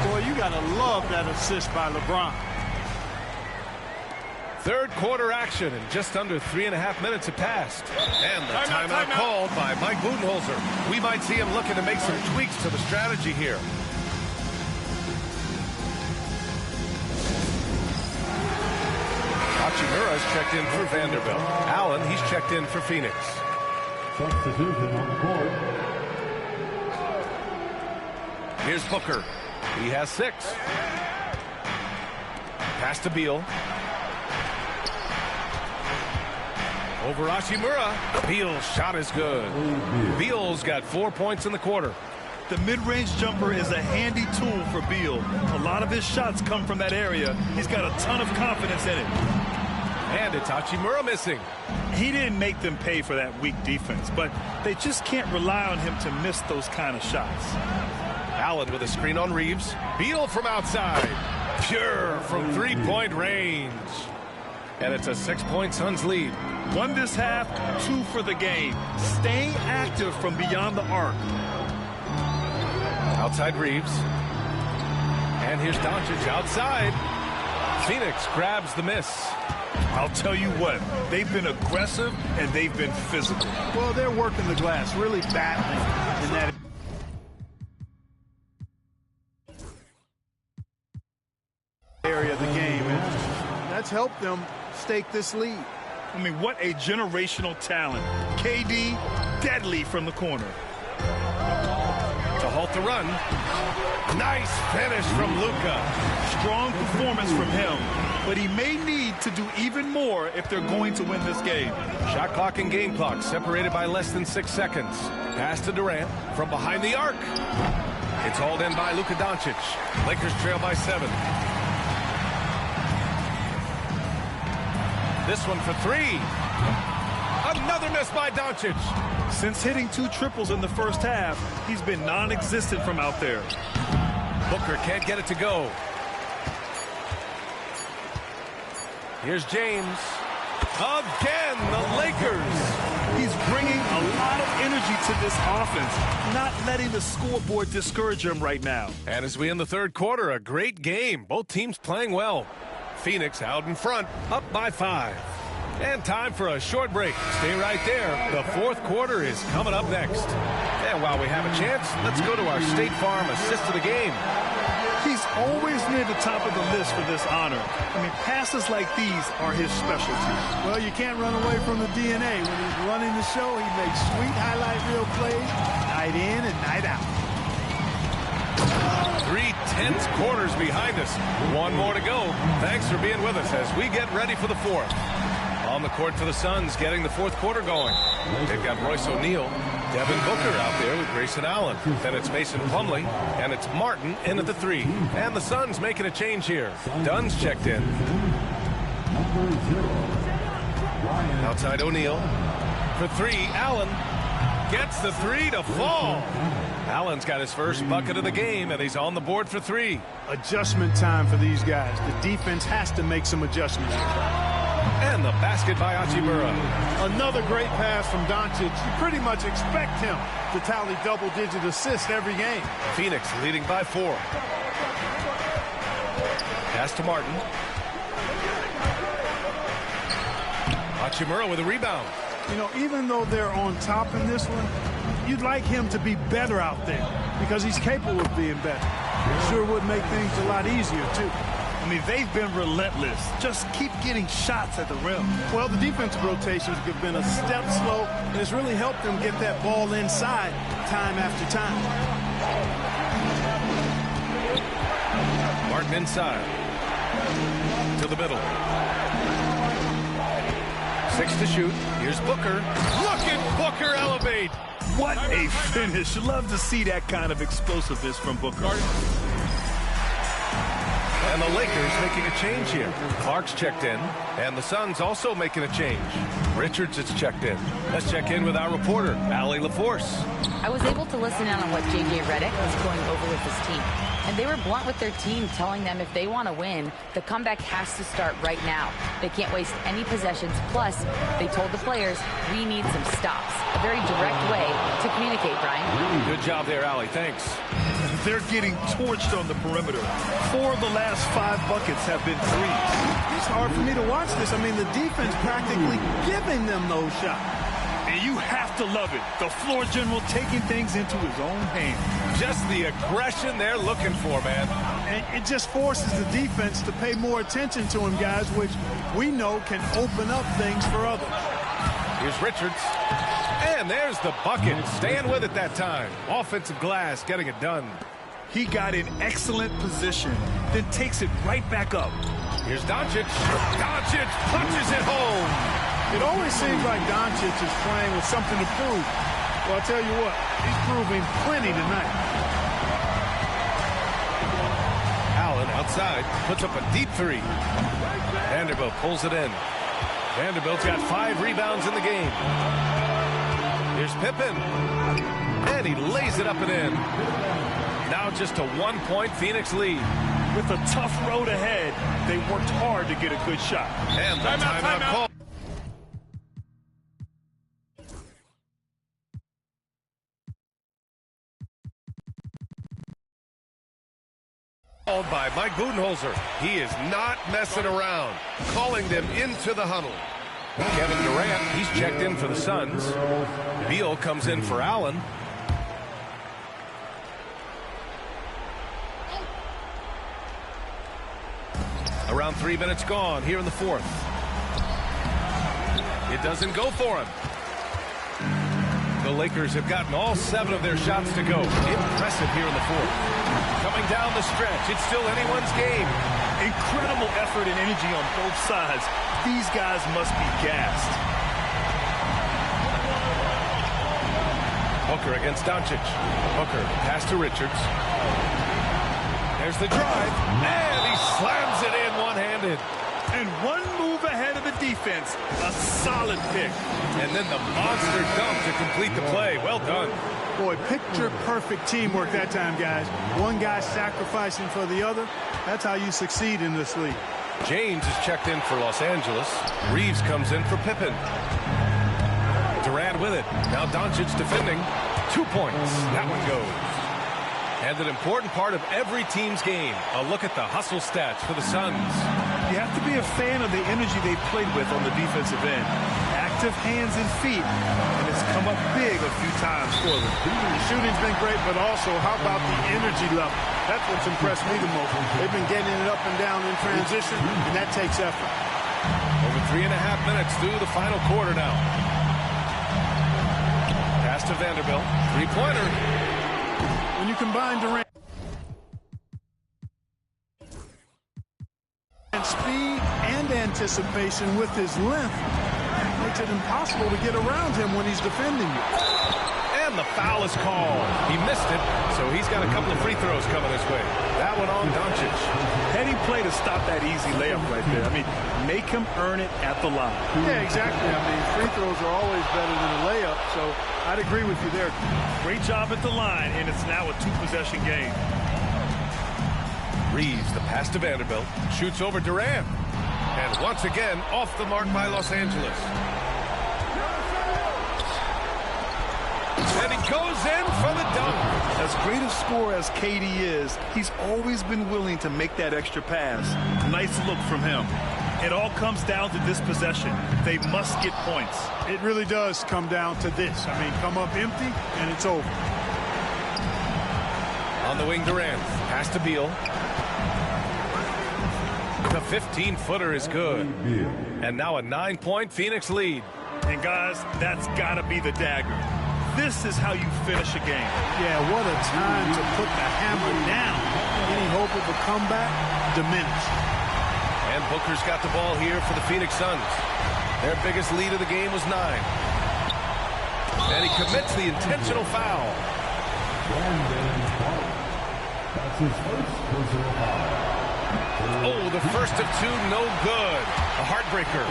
Boy, you got to love that assist by LeBron. Third quarter action, and just under 3.5 minutes have passed. And the timeout called by Mike Budenholzer. We might see him looking to make some tweaks to the strategy here. Hachimura's checked in for Vanderbilt. Allen, he's checked in for Phoenix. Substitution on the court. Here's Booker. He has 6. Pass to Beal. Over Hachimura. Beal's shot is good. Beal's got 4 points in the quarter. The mid-range jumper is a handy tool for Beal. A lot of his shots come from that area. He's got a ton of confidence in it. And it's Hachimura missing. He didn't make them pay for that weak defense, but they just can't rely on him to miss those kind of shots. Allen with a screen on Reeves. Beal from outside. Pure from 3-point range. And it's a 6-point Suns lead. 1 this half, 2 for the game. Staying active from beyond the arc. Outside Reeves. And here's Doncic outside. Phoenix grabs the miss. I'll tell you what, they've been aggressive and they've been physical. Well, they're working the glass, really battling in that. helped them stake this lead. I mean, what a generational talent. KD, deadly from the corner. To halt the run. Nice finish from Luka. Strong performance from him, but he may need to do even more if they're going to win this game. Shot clock and game clock separated by less than 6 seconds. Pass to Durant from behind the arc. It's hauled in by Luka Doncic. Lakers trail by 7. This one for 3. Another miss by Doncic. Since hitting 2 triples in the first half, he's been non-existent from out there. Booker can't get it to go. Here's James. Again, the Lakers. He's bringing a lot of energy to this offense, not letting the scoreboard discourage him right now. And as we end the third quarter, a great game. Both teams playing well. Phoenix out in front, up by 5. And time for a short break. Stay right there. The fourth quarter is coming up next. And while we have a chance, let's go to our State Farm assist of the game. He's always near the top of the list for this honor. I mean, passes like these are his specialty. Well, you can't run away from the DNA. When he's running the show, he makes sweet highlight reel plays night in and night out. 3 tense quarters behind us. One more to go. Thanks for being with us as we get ready for the fourth. On the court for the Suns, getting the fourth quarter going. They've got Royce O'Neal, Devin Booker out there with Grayson Allen. Then it's Mason Plumlee, and it's Martin in at the 3. And the Suns making a change here. Dunn's checked in. Outside O'Neal. For 3, Allen gets the 3 to fall. Allen's got his first bucket of the game, and he's on the board for 3. Adjustment time for these guys. The defense has to make some adjustments. And the basket by Hachimura. Another great pass from Doncic. You pretty much expect him to tally double-digit assists every game. Phoenix leading by 4. Pass to Martin. Hachimura with a rebound. You know, even though they're on top in this one, you'd like him to be better out there because he's capable of being better. Sure would make things a lot easier, too. I mean, they've been relentless. Just keep getting shots at the rim. Well, the defensive rotations have been a step slow, and it's really helped them get that ball inside time after time. Martin inside. To the middle. 6 to shoot. Here's Booker. Look at Booker elevate. What a finish. Love to see that kind of explosiveness from Booker. And the Lakers making a change here. Clark's checked in, and the Suns also making a change. Richards is checked in. Let's check in with our reporter, Allie LaForce. I was able to listen in on what J.J. Redick was going over with his team. And they were blunt with their team, telling them if they want to win, the comeback has to start right now. They can't waste any possessions. Plus, they told the players, we need some stops. A very direct way to communicate, Brian. Good job there, Allie. Thanks. They're getting torched on the perimeter. 4 of the last 5 buckets have been threes. It's hard for me to watch this. I mean, the defense practically giving them those shots. And you have to love it. The floor general taking things into his own hands. Just the aggression they're looking for, man. And it just forces the defense to pay more attention to him, guys, which we know can open up things for others. Here's Richards. And there's the bucket. Staying with it that time. Offensive glass, getting it done. He got in excellent position, then takes it right back up. Here's Doncic. Doncic punches it home. It always seems like Doncic is playing with something to prove. Well, I'll tell you what, he's proving plenty tonight. Allen outside, puts up a deep 3. Vanderbilt pulls it in. Vanderbilt's got 5 rebounds in the game. Here's Pippen. And he lays it up and in. Now just a 1-point Phoenix lead. With a tough road ahead, they worked hard to get a good shot. And the timeout call. Called by Mike Budenholzer. He is not messing around, calling them into the huddle. Kevin Durant, he's checked in for the Suns. Beal comes in for Allen. around 3 minutes gone here in the fourth. It doesn't go for him. The Lakers have gotten all 7 of their shots to go. Impressive here in the fourth. Coming down the stretch, it's still anyone's game. Incredible effort and energy on both sides. These guys must be gassed. Booker against Doncic. Booker, pass to Richards. There's the drive, and he slams it in one-handed. And one move ahead of the defense. A solid pick. And then the monster dunk to complete the play. Well done. Boy, picture-perfect teamwork that time, guys. One guy sacrificing for the other. That's how you succeed in this league. James is checked in for Los Angeles. Reeves comes in for Pippen. Durant with it. Now Doncic defending. 2 points. That one goes. And an important part of every team's game. A look at the hustle stats for the Suns. You have to be a fan of the energy they played with on the defensive end. Active hands and feet, and it's come up big a few times for them. The shooting's been great, but also how about the energy level? That's what's impressed me the most. They've been getting it up and down in transition, and that takes effort. Over 3.5 minutes through the final quarter now. Pass to Vanderbilt. Three-pointer. When you combine Durant and speed and anticipation with his length, it makes it impossible to get around him when he's defending you. And the foul is called. He missed it, so he's got a couple of free throws coming his way. That one on Doncic. Heady play to stop that easy layup right there. I mean, make him earn it at the line. Yeah, exactly. I mean, free throws are always better than a layup, so I'd agree with you there. Great job at the line, and it's now a 2-possession game. Reeves, the pass to Vanderbilt, shoots over Durant. And once again, off the mark by Los Angeles. And he goes in for the dunk. As great a scorer as KD is, he's always been willing to make that extra pass. Nice look from him. It all comes down to this possession. They must get points. It really does come down to this. I mean, come up empty, and it's over. On the wing, Durant. Pass to Beal. The 15-footer is good. And now a 9-point Phoenix lead. And guys, that's got to be the dagger. This is how you finish a game. Yeah, what a time to put the hammer down. Any hope of a comeback diminished. And Booker's got the ball here for the Phoenix Suns. Their biggest lead of the game was 9. And he commits the intentional foul. That's his first personal foul. Oh, the first of 2, no good. A heartbreaker.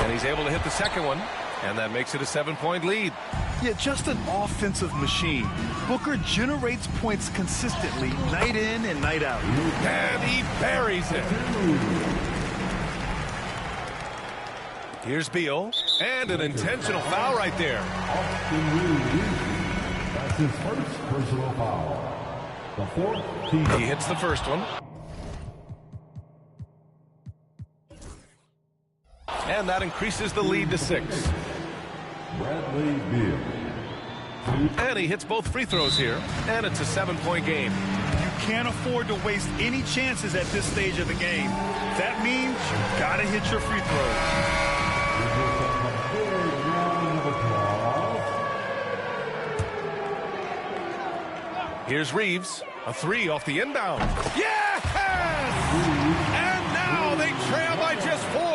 And he's able to hit the second one, and that makes it a 7-point lead. Yeah, just an offensive machine. Booker generates points consistently, night in and night out. And he buries it. Here's Beal, and an intentional foul right there. That's his first personal foul. The fourth team. He hits the first one. And that increases the lead to 6. Bradley Beal. And he hits both free throws here, and it's a 7-point game. You can't afford to waste any chances at this stage of the game. That means you got to hit your free throws. Here's Reeves, a 3 off the inbound. Yes! And now they trail by just 4.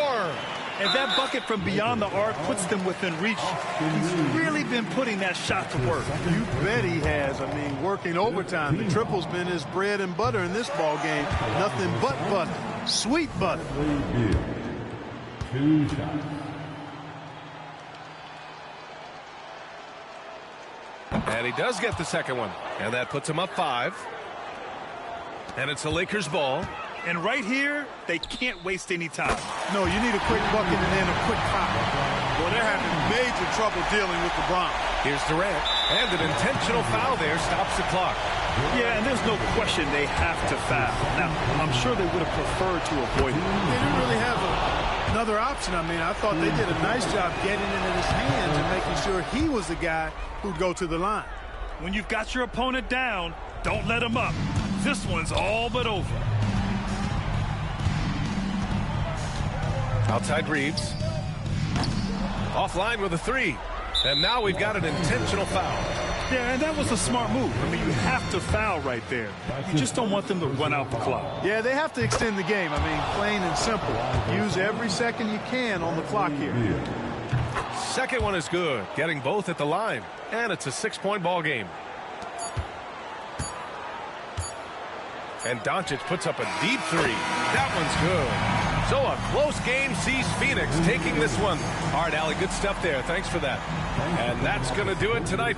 And that bucket from beyond the arc puts them within reach. He's really been putting that shot to work. You bet he has. I mean, working overtime. The triple's been his bread and butter in this ball game. Nothing but butter. Sweet butter. 2 shots. And he does get the second one. And that puts him up 5. And it's the Lakers' ball. And right here, they can't waste any time. No, you need a quick bucket and then a quick foul. Well, they're having major trouble dealing with LeBron. Here's Durant. And an intentional foul there stops the clock. Yeah, and there's no question they have to foul. Now, I'm sure they would have preferred to avoid it. They didn't really have another option. I mean, I thought they did a nice job getting it in his hands and making sure he was the guy who'd go to the line. When you've got your opponent down, don't let him up. This one's all but over. Outside Reeves. Offline with a three. And now we've got an intentional foul. Yeah, and that was a smart move. I mean, you have to foul right there. You just don't want them to run out the clock. Yeah, they have to extend the game. I mean, plain and simple. Use every second you can on the clock here. Second one is good. Getting both at the line. And it's a 6-point ball game. And Doncic puts up a deep three. That one's good. So a close game sees Phoenix taking this one. All right, Allie, good stuff there. Thanks for that. And that's going to do it tonight.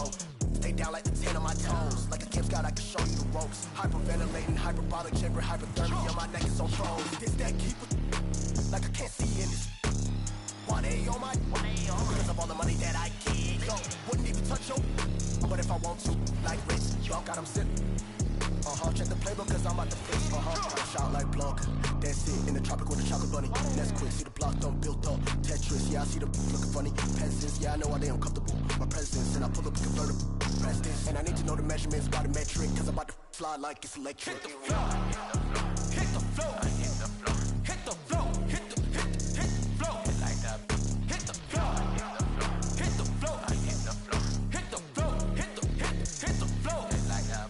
toe. Stay down like the 10 on my toes. Like a Kim Scott, I can show you the ropes. Hyperventilating, hyperbolic chamber, hypothermia. My neck is on trolls. This that keeper, like I can't see in this. 1A on my, because of all the money that I get. Yo, wouldn't even touch you, but if I want to, like Rich, y'all got him sitting. Check the playbook cause I'm about to fix. Shout like Blanca. That's it in the tropic with the chocolate bunny. That's quick, see the block done built up. Tetris, yeah, I see the looking funny. Peasants, yeah, I know why they uncomfortable. My presence, and I pull up a convertible. Press this, and I need to know the measurements by the metric. Cause I'm about to fly like it's electric. Hit the floor, hit the floor, hit the floor, hit the floor, hit the floor, like that. Hit the floor, hit the floor, hit the floor, hit the floor, hit the floor, like that.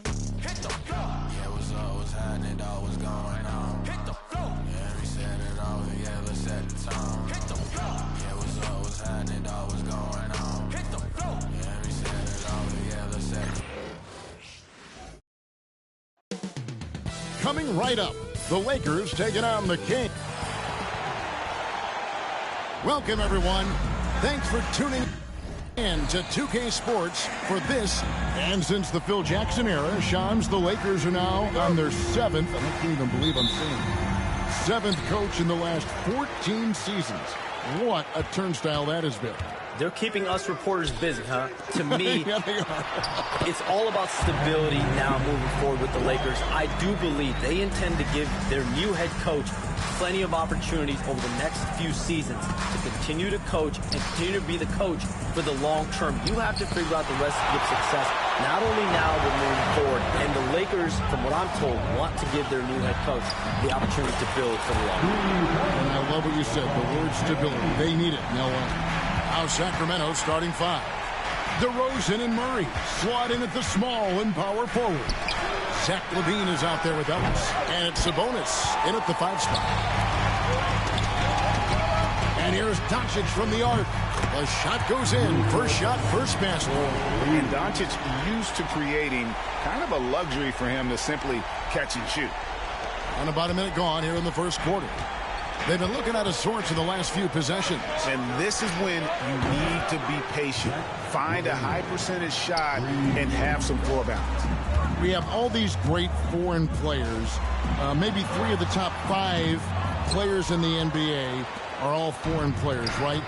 It all was going on. Hit the floor. Yeah, we said it all. Yeah, let's set the tone. Hit the floor. Yeah, what's up? What's happening? It all was going on. Hit the floor. Yeah, we said it all. Yeah, let's set the Coming right up, the Lakers taking on the Kings. Welcome, everyone. Thanks for tuning in to 2K Sports for this. And since the Phil Jackson era, Shams, the Lakers are now on their 7th, I can't even believe I'm saying, 7th coach in the last 14 seasons. What a turnstile that has been. They're keeping us reporters busy, huh? To me, it's all about stability now moving forward with the Lakers. I do believe they intend to give their new head coach plenty of opportunities over the next few seasons to continue to coach and continue to be the coach for the long term. You have to figure out the recipe of success, not only now but moving forward. And the Lakers, from what I'm told, want to give their new head coach the opportunity to build for the long term. And I love what you said, the word stability. They need it. Now Sacramento starting 5. DeRozan and Murray slot in at the small and power forward. Zach LaVine is out there with Ellis. And it's Sabonis in at the 5 spot. And here's Doncic from the arc. The shot goes in. First shot, first basket. And Doncic used to creating kind of a luxury for him to simply catch and shoot. And about a minute gone here in the first quarter. They've been looking at a source in the last few possessions. And this is when you need to be patient. Find a high percentage shot and have some floor balance. We have all these great foreign players. Maybe 3 of the top 5 players in the NBA are all foreign players, right?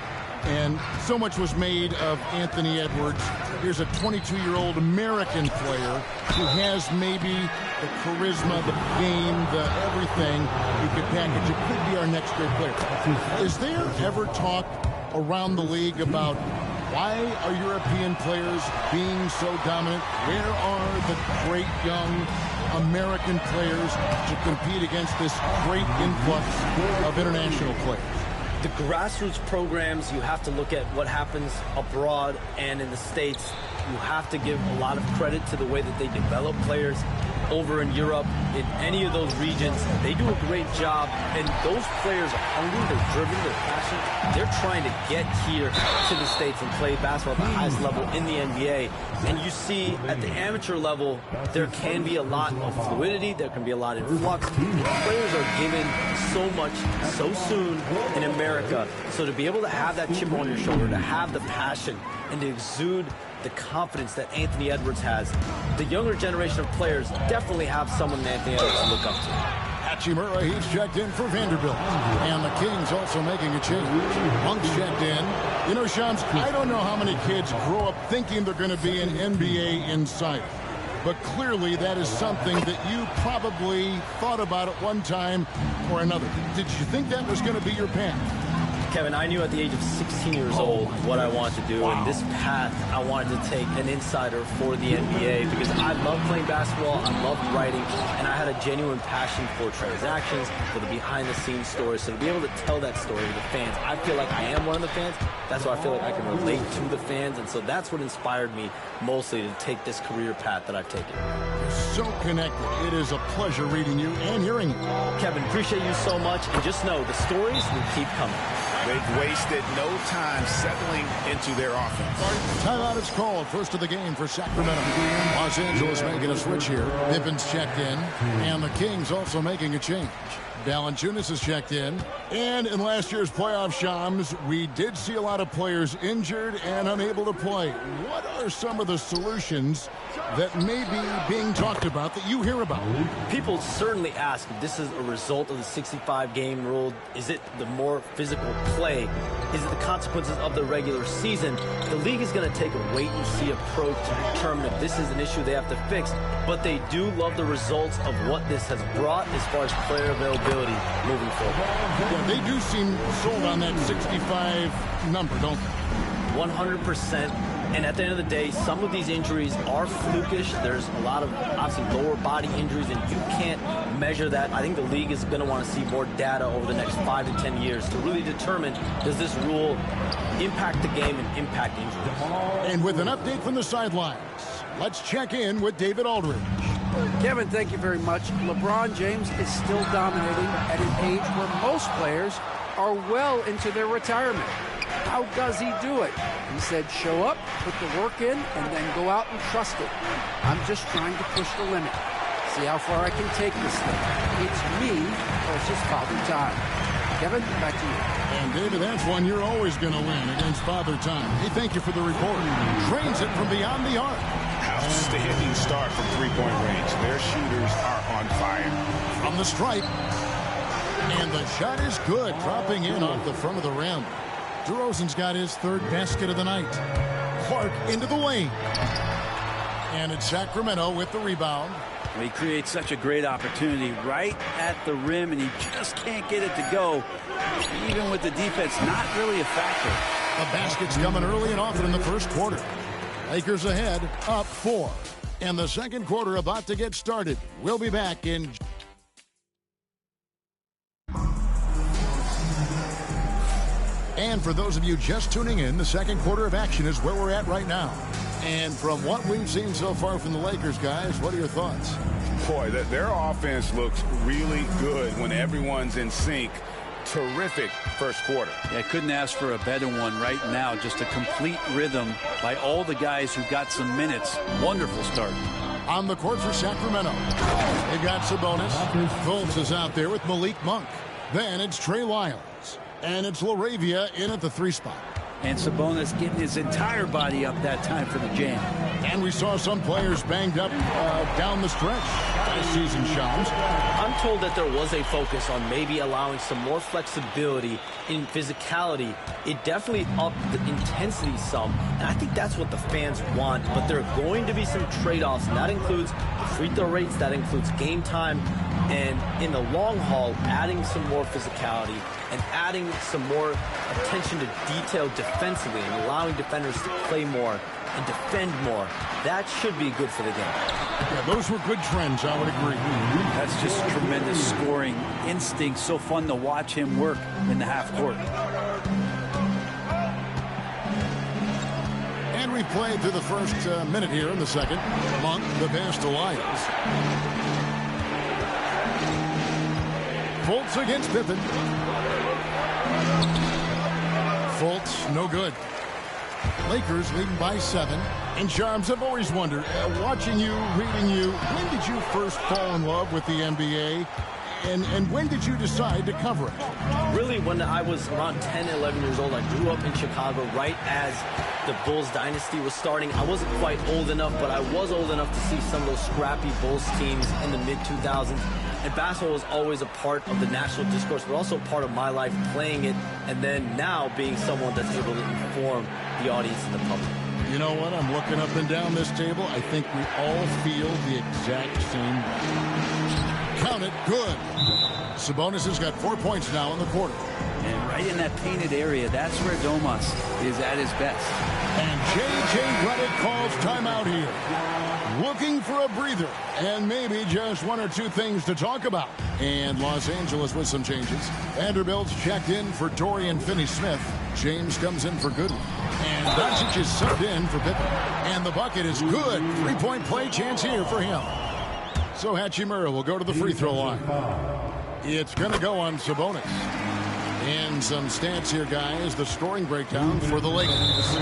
And so much was made of Anthony Edwards. Here's a 22-year-old American player who has maybe the charisma, the game, the everything you could package. It could be our next great player. Is there ever talk around the league about why are European players being so dominant? Where are the great young American players to compete against this great influx of international players? The grassroots programs, you have to look at what happens abroad and in the States. You have to give a lot of credit to the way that they develop players over in Europe, in any of those regions. They do a great job, and those players are hungry, they're driven, they're passionate. They're trying to get here to the States and play basketball at the highest level in the NBA. And you see, at the amateur level, there can be a lot of fluidity, there can be a lot of influx. Players are given so much so soon in America. So to be able to have that chip on your shoulder, to have the passion, and to exude the confidence that Anthony Edwards has, the younger generation of players definitely have someone in Anthony Edwards to look up to. Hachimura, he's checked in for Vanderbilt. And the Kings also making a change. Monk's checked in. You know, Shams, I don't know how many kids grow up thinking they're going to be an NBA insider. But clearly that is something that you probably thought about at one time or another. Did you think that was going to be your path? Kevin, I knew at the age of 16 years old what I wanted to do, and this path I wanted to take an insider for the NBA because I love playing basketball, I love writing, and I had a genuine passion for transactions, for the behind-the-scenes stories. So to be able to tell that story to the fans, I feel like I am one of the fans. That's why I feel like I can relate to the fans, and so that's what inspired me mostly to take this career path that I've taken. You're so connected. It is a pleasure reading you and hearing you. Kevin, appreciate you so much, and just know the stories will keep coming. They've wasted no time settling into their offense. Timeout is called. First of the game for Sacramento. Los Angeles making a switch here. Pippin's checked in. And the Kings also making a change. Valanciunas is checked in. And in last year's playoff, Shams, we did see a lot of players injured and unable to play. What are some of the solutions that may be being talked about that you hear about? People certainly ask if this is a result of the 65-game rule. Is it the more physical play? Is it the consequences of the regular season? The league is going to take a wait-and-see approach to determine if this is an issue they have to fix. But they do love the results of what this has brought as far as player availability moving forward. Yeah, they do seem sold on that 65 number, don't they? 100%. And at the end of the day, some of these injuries are flukish. There's a lot of, obviously, lower body injuries, and you can't measure that. I think the league is going to want to see more data over the next 5 to 10 years to really determine, does this rule impact the game and impact injuries? And with an update from the sidelines, let's check in with David Aldridge. Kevin, thank you very much. LeBron James is still dominating at an age where most players are well into their retirement. How does he do it? He said, show up, put the work in, and then go out and trust it. I'm just trying to push the limit. See how far I can take this thing. It's me versus Father Time. Kevin, back to you. And David, that's one you're always going to win against Father Time. Hey, thank you for the report. Trains it from beyond the arc. Outstanding start from three-point range. Their shooters are on fire. From the stripe. And the shot is good, dropping in off the front of the rim. DeRozan's got his third basket of the night. Clark into the lane. And it's Sacramento with the rebound. He creates such a great opportunity right at the rim, and he just can't get it to go. Even with the defense not really a factor. The basket's coming early and often in the first quarter. Lakers ahead, up 4. And the second quarter about to get started. We'll be back in... And for those of you just tuning in, the second quarter of action is where we're at right now. And from what we've seen so far from the Lakers, guys, what are your thoughts? Boy, their offense looks really good when everyone's in sync. Terrific first quarter. Yeah, I couldn't ask for a better one right now. Just a complete rhythm by all the guys who got some minutes. Wonderful start. On the court for Sacramento, they got Sabonis. Fultz is out there with Malik Monk. Then it's Trey Lyles. And it's LaRavia in at the 3 spot. And Sabonis getting his entire body up that time for the jam. And we saw some players banged up down the stretch this season, Shams. I'm told that there was a focus on maybe allowing some more flexibility in physicality. It definitely upped the intensity some, and I think that's what the fans want. But there are going to be some trade-offs, and that includes the free throw rates, that includes game time, and in the long haul, adding some more physicality and adding some more attention to detail defensively and allowing defenders to play more and defend more. That should be good for the game. Yeah, those were good trends, I would agree. That's just tremendous scoring instinct. So fun to watch him work in the half court. And we've played through the first minute here in the second. Monk, the pass to Lyles. Fultz against Pippen. Fultz, no good. Lakers leading by 7. And Shams, I've always wondered, watching you, reading you, when did you first fall in love with the NBA? And when did you decide to cover it? Really, when I was around 10, 11 years old, I grew up in Chicago right as the Bulls dynasty was starting. I wasn't quite old enough, but I was old enough to see some of those scrappy Bulls teams in the mid-2000s. And basketball was always a part of the national discourse, but also part of my life playing it, and then now being someone that's able to inform the audience and the public. You know what? I'm looking up and down this table. I think we all feel the exact same way. Count it. Good. Sabonis has got 4 points now in the quarter. And right in that painted area, that's where Domas is at his best. And J.J. Redick calls timeout here. Looking for a breather and maybe just 1 or 2 things to talk about. And Los Angeles with some changes. Vanderbilt's checked in for Dorian Finney-Smith. James comes in for Goodwin. And Doncic is subbed in for Pippen. And the bucket is good. 3-point play chance here for him. So Hachimura will go to the free throw line. It's going to go on Sabonis. And some stats here, guys. The scoring breakdown for the Lakers.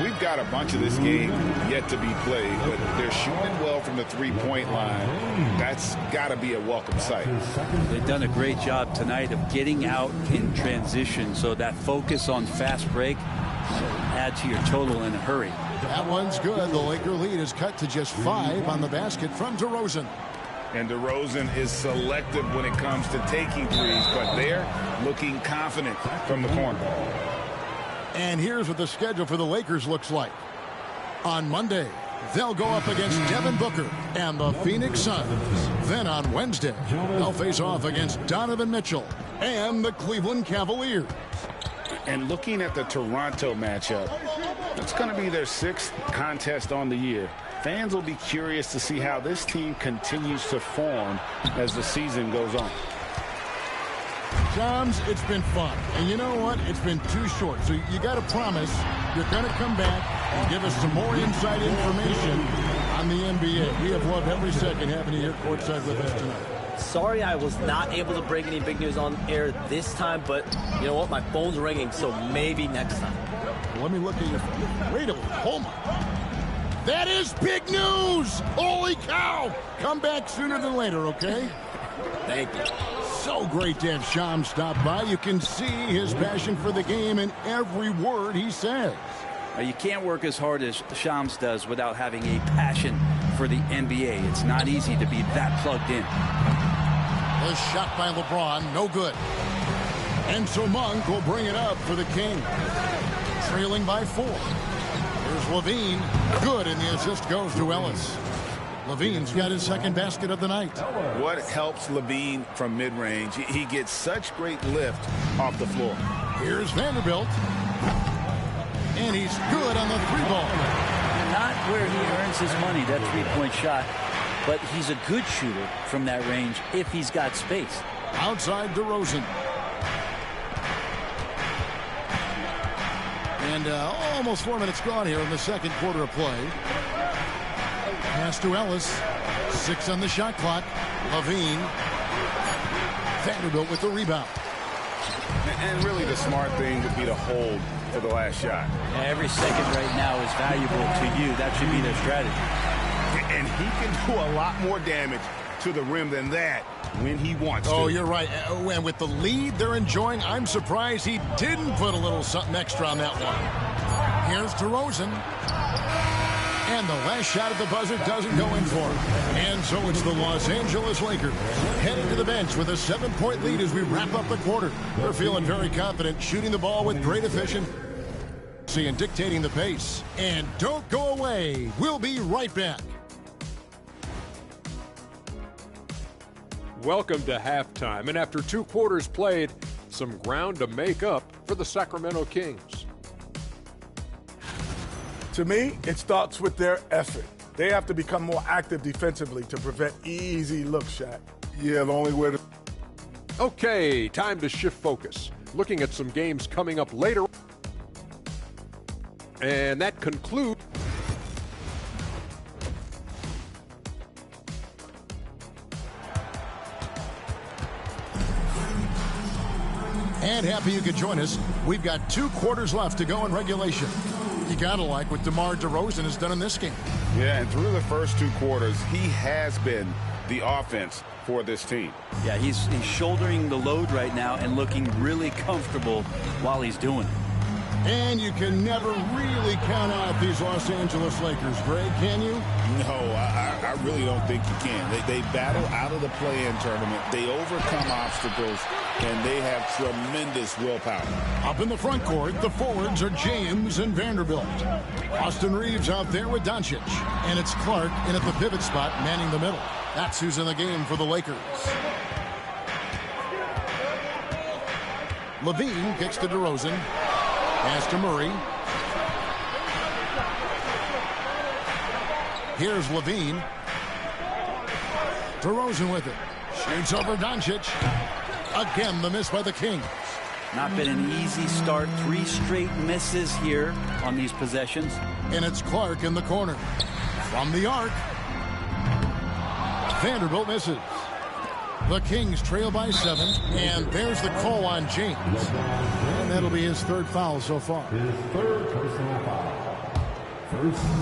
We've got a bunch of this game yet to be played, but they're shooting well from the three-point line. That's got to be a welcome sight. They've done a great job tonight of getting out in transition, so that focus on fast break add to your total in a hurry. That one's good. The Laker lead is cut to just 5 on the basket from DeRozan. And DeRozan is selective when it comes to taking threes, but they're looking confident from the corner. And here's what the schedule for the Lakers looks like. On Monday, they'll go up against Devin Booker and the Phoenix Suns. Then on Wednesday, they'll face off against Donovan Mitchell and the Cleveland Cavaliers. And looking at the Toronto matchup, it's going to be their 6th contest on the year. Fans will be curious to see how this team continues to form as the season goes on. Shams, it's been fun. And you know what? It's been too short. So you got to promise you're going to come back and give us some more inside information on the NBA. We have loved every second having you here courtside with us tonight. Sorry I was not able to break any big news on air this time, but you know what? My phone's ringing, so maybe next time. Let me look at your phone. Wait a minute. Hold on. That is big news! Holy cow! Come back sooner than later, okay? Thank you. So great to have Shams stop by. You can see his passion for the game in every word he says. You can't work as hard as Shams does without having a passion for the NBA. It's not easy to be that plugged in. A shot by LeBron, no good. And so Monk will bring it up for the King. Trailing by 4. Here's Levine. Good, and the assist goes to Ellis. Levine's got his 2nd basket of the night. What helps Levine from mid-range? He gets such great lift off the floor. Here's Vanderbilt. And he's good on the 3-ball. Not where he earns his money, that 3-point shot. But he's a good shooter from that range if he's got space. Outside DeRozan. And almost 4 minutes gone here in the 2nd quarter of play. Pass to Ellis. 6 on the shot clock. Levine. Vanderbilt with the rebound. And really the smart thing would be to hold for the last shot. Yeah, every second right now is valuable to you. That should be their strategy. And he can do a lot more damage to the rim than that when he wants to. Oh, you're right. And with the lead they're enjoying, I'm surprised he didn't put a little something extra on that one. Here's DeRozan. And the last shot at the buzzer doesn't go in for him. And so it's the Los Angeles Lakers heading to the bench with a 7-point lead as we wrap up the quarter. They're feeling very confident, shooting the ball with great efficiency and dictating the pace. And don't go away. We'll be right back. Welcome to halftime, and after 2 quarters played, some ground to make up for the Sacramento Kings. To me, it starts with their effort. They have to become more active defensively to prevent easy looks, Shaq. Yeah, the only way to... Okay, time to shift focus. Looking at some games coming up later. And that concludes... And happy you could join us. We've got 2 quarters left to go in regulation. You gotta like what DeMar DeRozan has done in this game. Yeah, and through the first 2 quarters, he has been the offense for this team. Yeah, he's shouldering the load right now and looking really comfortable while he's doing it. And you can never really count out these Los Angeles Lakers, Greg, can you? No, I really don't think you can. They battle out of the play-in tournament. They overcome obstacles, and they have tremendous willpower. Up in the front court, the forwards are James and Vanderbilt. Austin Reeves out there with Doncic. And it's Clark in at the pivot spot, manning the middle. That's who's in the game for the Lakers. Levine kicks to DeRozan. Pass to Murray. Here's Levine. DeRozan with it. Shoots over Doncic. Again, the miss by the Kings. Not been an easy start. 3 straight misses here on these possessions. And it's Clark in the corner. From the arc. Vanderbilt misses. The Kings trail by 7, and there's the call on James. And that'll be his third foul so far. His third personal foul.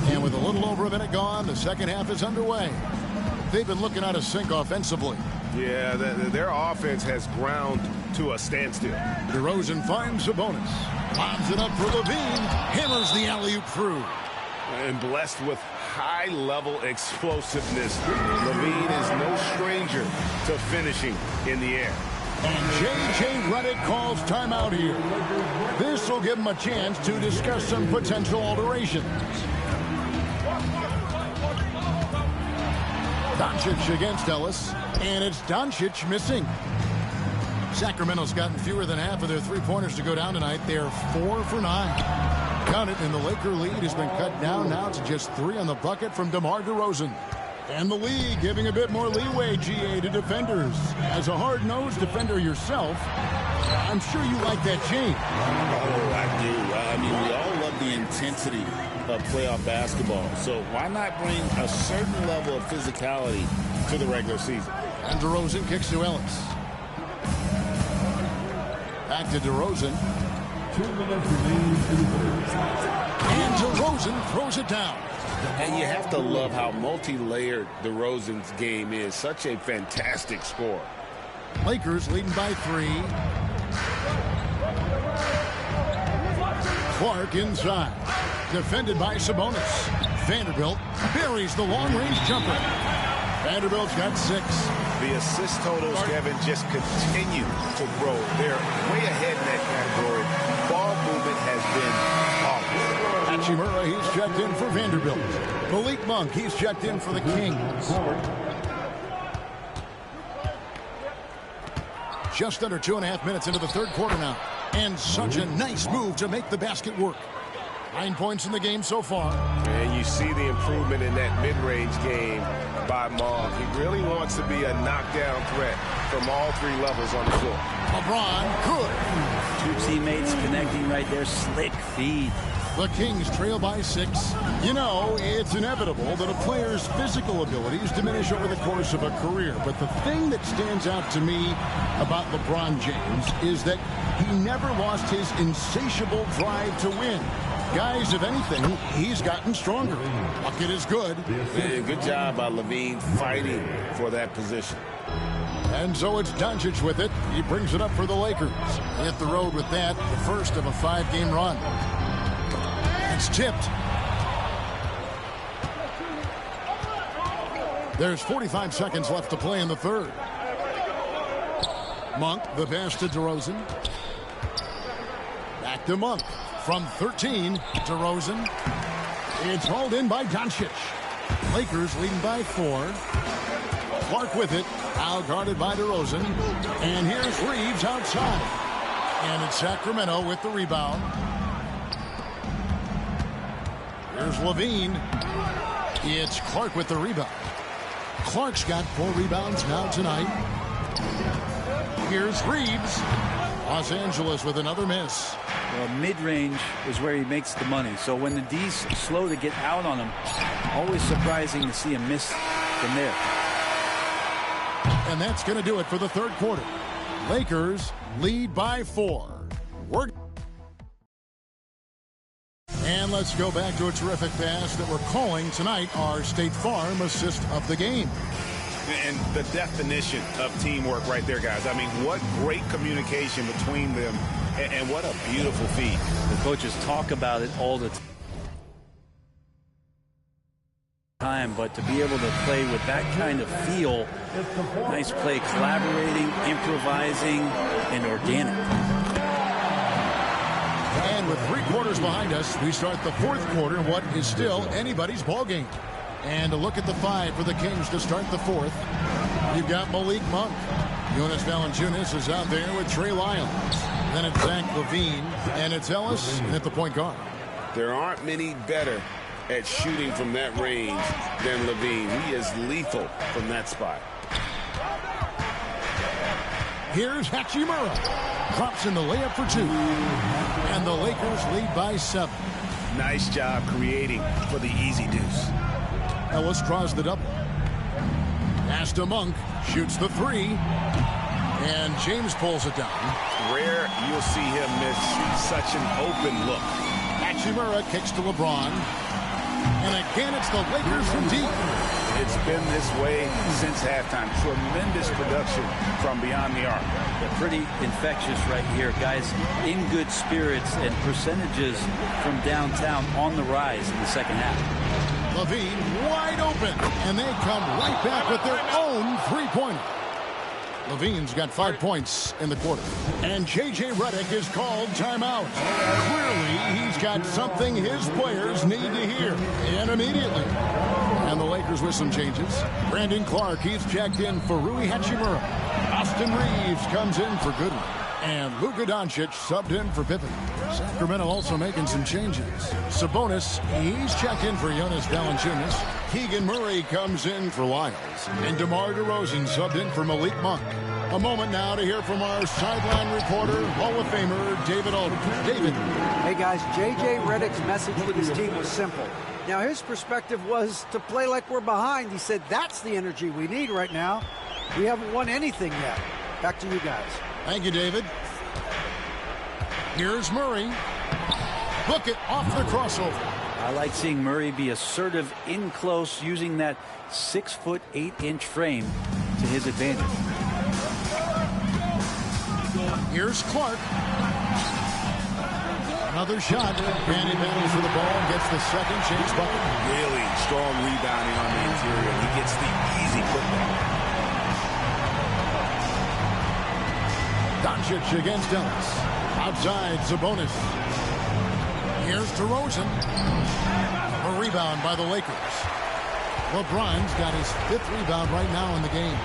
And with a little over a minute gone, the second half is underway. They've been looking out of sync offensively. Yeah, their offense has ground to a standstill. DeRozan finds Sabonis. Lobs it up for Levine. Hammers the alley-oop through. And blessed with high-level explosiveness, Levine is no stranger to finishing in the air. And J.J. Redick calls timeout here. This will give him a chance to discuss some potential alterations. Doncic against Ellis, and it's Doncic missing. Sacramento's gotten fewer than half of their three-pointers to go down tonight. They're 4 for 9. Count it, and the Laker lead has been cut down now to just 3 on the bucket from DeMar DeRozan. And the league giving a bit more leeway, GA, to defenders. As a hard-nosed defender yourself, I'm sure you like that change. Oh, I do. I mean, we all love the intensity of playoff basketball. So why not bring a certain level of physicality to the regular season? And DeRozan kicks to Ellis. Back to DeRozan. 2 minutes remaining in the third. And DeRozan throws it down. And you have to love how multi-layered DeRozan's game is. Such a fantastic scorer. Lakers leading by 3. Clark inside. Defended by Sabonis. Vanderbilt buries the long-range jumper. Vanderbilt's got 6. The assist totals, Kevin, just continue to grow. They're way ahead in that category. Ball movement has been awesome. Hachimura, he's checked in for Vanderbilt. Malik Monk, he's checked in for the Kings. Just under 2.5 minutes into the third quarter now. And such a nice move to make the basket work. 9 points in the game so far. And you see the improvement in that mid-range game by Monk. He really wants to be a knockdown threat from all 3 levels on the floor. LeBron, good. 2 teammates connecting right there. Slick feed. The Kings trail by 6. You know, it's inevitable that a player's physical abilities diminish over the course of a career. But the thing that stands out to me about LeBron James is that he never lost his insatiable drive to win. Guys, if anything, he's gotten stronger. Bucket is good. Man, good job by Levine fighting for that position. And so it's Doncic with it. He brings it up for the Lakers. Hit the road with that, the first of a 5-game run. It's tipped. There's 45 seconds left to play in the third. Monk, the pass to DeRozan. Back to Monk. From 13, DeRozan. It's hauled in by Doncic. Lakers leading by 4. Clark with it. Now guarded by DeRozan. And here's Reeves outside. And it's Sacramento with the rebound. Here's Levine. It's Clark with the rebound. Clark's got 4 rebounds now tonight. Here's Reeves. Los Angeles with another miss. Well, mid-range is where he makes the money. So when the D's slow to get out on him, always surprising to see him miss from there. And that's going to do it for the third quarter. Lakers lead by 4. And let's go back to a terrific pass that we're calling tonight our State Farm assist of the game. And the definition of teamwork right there, guys. I mean, what great communication between them, and what a beautiful feed. The coaches talk about it all the time, but to be able to play with that kind of feel, nice play, collaborating, improvising, and organic. And with 3 quarters behind us, we start the fourth quarter, what is still anybody's ball game. And a look at the 5 for the Kings to start the fourth. You've got Malik Monk. Jonas Valanciunas is out there with Trey Lyles. Then it's Zach LaVine, and it's Ellis at the point guard. There aren't many better at shooting from that range than LaVine. He is lethal from that spot. Here's Hachimura. Drops in the layup for 2. And the Lakers lead by 7. Nice job creating for the easy deuce. Ellis draws the double. Pass to Monk. Shoots the three. And James pulls it down. Rare you'll see him miss such an open look. Hachimura kicks to LeBron. And again, it's the Lakers from deep. It's been this way since halftime. Tremendous production from beyond the arc. They're pretty infectious right here. Guys in good spirits and percentages from downtown on the rise in the second half. Levine wide open. And they come right back with their own three-pointer. Levine's got 5 points in the quarter. And J.J. Redick is called timeout. Clearly, he's got something his players need to hear. And immediately. And the Lakers with some changes. Brandon Clark, he's checked in for Rui Hachimura. Austin Reeves comes in for Goodwin. And Luka Doncic subbed in for Pippen. Sacramento also making some changes. Sabonis, he's checked in for Jonas Valanciunas. Keegan Murray comes in for Lyles. And DeMar DeRozan subbed in for Malik Monk. A moment now to hear from our sideline reporter, Hall of Famer David Aldridge. David. Hey guys, J.J. Redick's message with his team was simple. Now his perspective was to play like we're behind. He said that's the energy we need right now. We haven't won anything yet. Back to you guys. Thank you, David. Here's Murray. Book it off the crossover. I like seeing Murray be assertive in close, using that 6'8" frame to his advantage. Here's Clark. Another shot. And he battles for the ball and gets the second chance bucket. Really strong rebounding on the interior. He gets the easy putback. Doncic against Ellis. Outside, Sabonis. Here's DeRozan. A rebound by the Lakers. LeBron's got his 5th rebound right now in the game.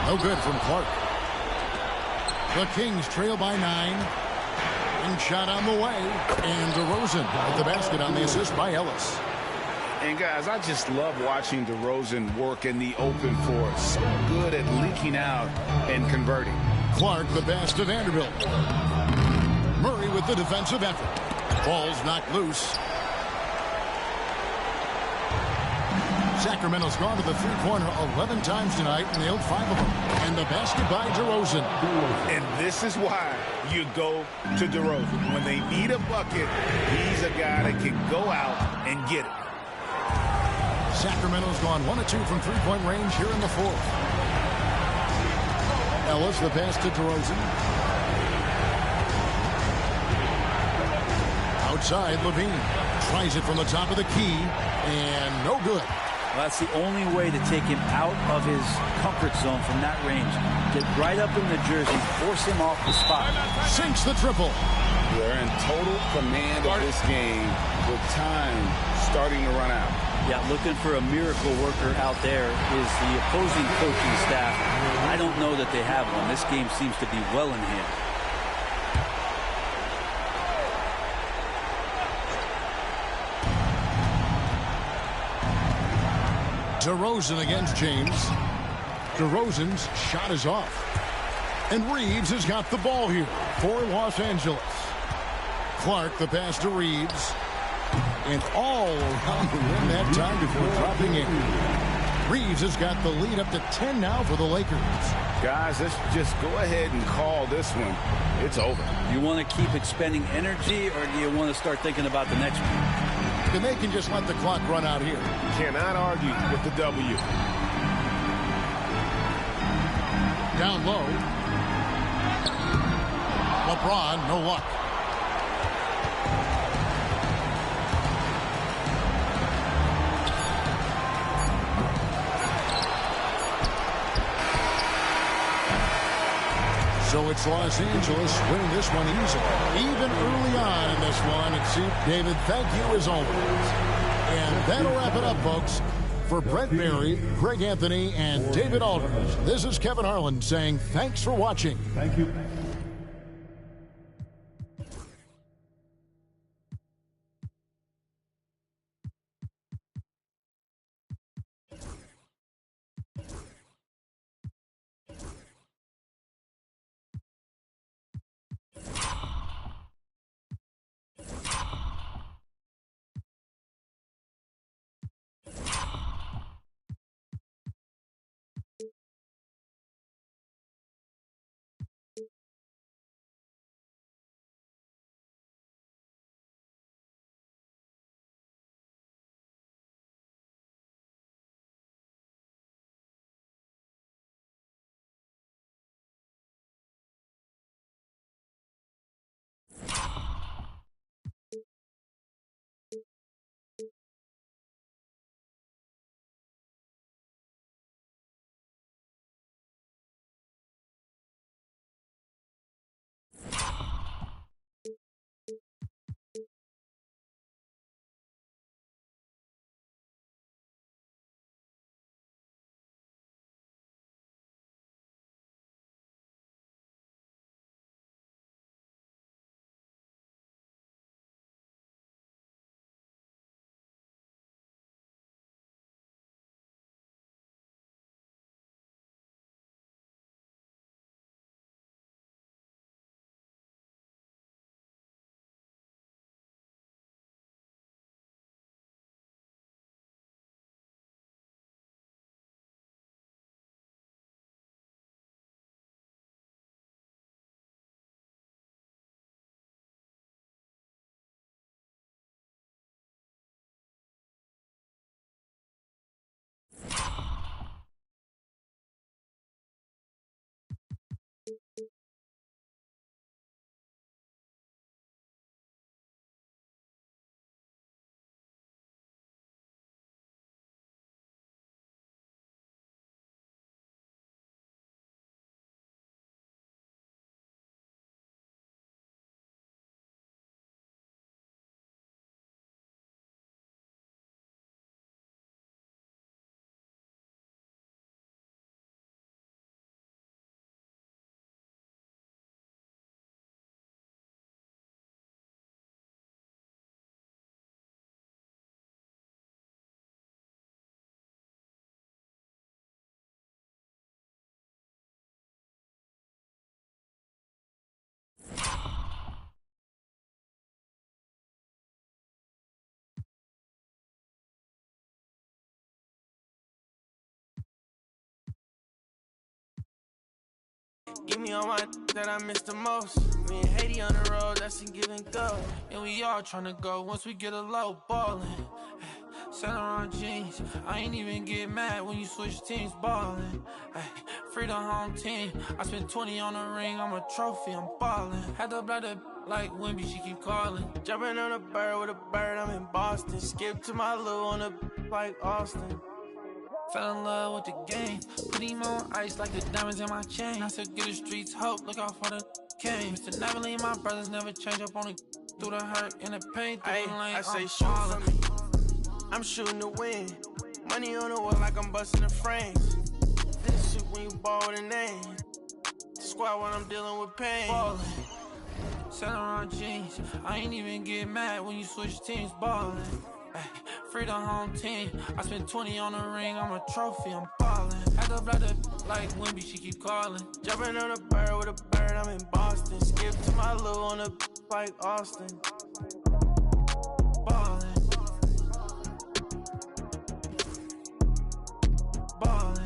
No good from Clark. The Kings trail by 9. And shot on the way. And DeRozan at the basket on the assist by Ellis. And guys, I just love watching DeRozan work in the open floor. So good at leaking out and converting. Clark the pass to Vanderbilt. Murray with the defensive effort. Ball's knocked loose. Sacramento's gone to the three-pointer 11 times tonight and nailed 5 of them. And the basket by DeRozan. And this is why you go to DeRozan. When they need a bucket, he's a guy that can go out and get it. Sacramento's gone 1 of 2 from three-point range here in the fourth. Ellis the pass to DeRozan. Outside, Levine tries it from the top of the key, and no good. Well, that's the only way to take him out of his comfort zone from that range. Get right up in the jersey, force him off the spot. Sinks the triple. They're in total command of this game with time starting to run out. Yeah, looking for a miracle worker out there is the opposing coaching staff. I don't know that they have one. This game seems to be well in hand. DeRozan against James. DeRozan's shot is off. And Reeves has got the ball here for Los Angeles. Clark the pass to Reeves. And all around the rim that time before dropping in. Reeves has got the lead up to 10 now for the Lakers. Guys, let's just go ahead and call this one. It's over. You want to keep expending energy, or do you want to start thinking about the next one? Then they can just let the clock run out here. Cannot argue with the W. Down low. LeBron, no luck. So it's Los Angeles winning this one easily. Even early on in this one, it seemed. David, thank you as always. And that'll wrap it up, folks. For Brett Barry, Greg Anthony, and David Aldridge, this is Kevin Harlan saying thanks for watching. Thank you. Give me all my that I miss the most. Me and Haiti on the road, that's a give and go. And we all tryna go once we get a low ballin'. Saint Laurent jeans, I ain't even get mad when you switch teams ballin'. Free the home team, I spent 20 on a ring, I'm a trophy, I'm ballin'. Had to blow the like Wimby, she keep calling. Jumping on a bird with a bird, I'm in Boston. Skip to my loo on a like Austin. Fell in love with the game, put him on ice like the diamonds in my chain. I said get the streets hope, look out for the game. Mr. Neverly, my brothers never change up on it. Through the hurt and the pain, through the lane, I say I'm shoot ballin'. for me. I'm shooting to win. Money on the wall like I'm busting the frames. This shit when you ball with a name. Squad when I'm dealing with pain. Ballin'. Saint Laurent jeans, I ain't even get mad when you switch teams ballin'. Free the home team, I spent 20 on a ring, I'm a trophy, I'm ballin'. Had to blow the like Wimby, she keep calling. Jumping on a bird with a bird, I'm in Boston. Skip to my loo on a like Austin. Ballin'. Ballin'.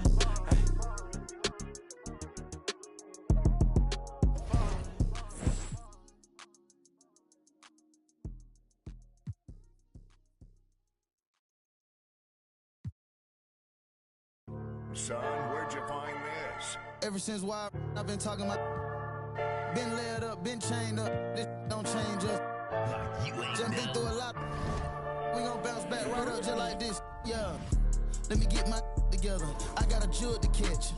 Son, where'd you find this? Ever since why I've been talking about. Been laid up, been chained up. This don't change us. Just been through a lot. We gon' bounce back right up just like this. Yeah. Let me get my together. I got a jewel to catch.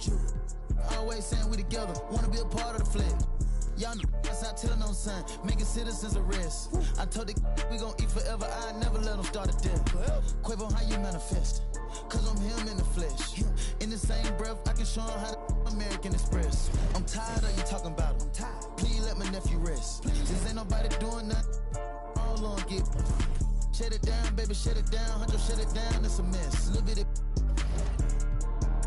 Always saying we together. Wanna be a part of the flex. Y'all know that's how I tell no son. Making citizens arrest. I told the we gon' eat forever. I never let them start a death. Quavo, how you manifest? Cause I'm him in the flesh. In the same breath, I can show him how to American Express. I'm tired of you talking about him. Please let my nephew rest. Since ain't nobody doing nothing, all on get. Shut it down, baby, shut it down. Huncho, shut it down, it's a mess. Little bit of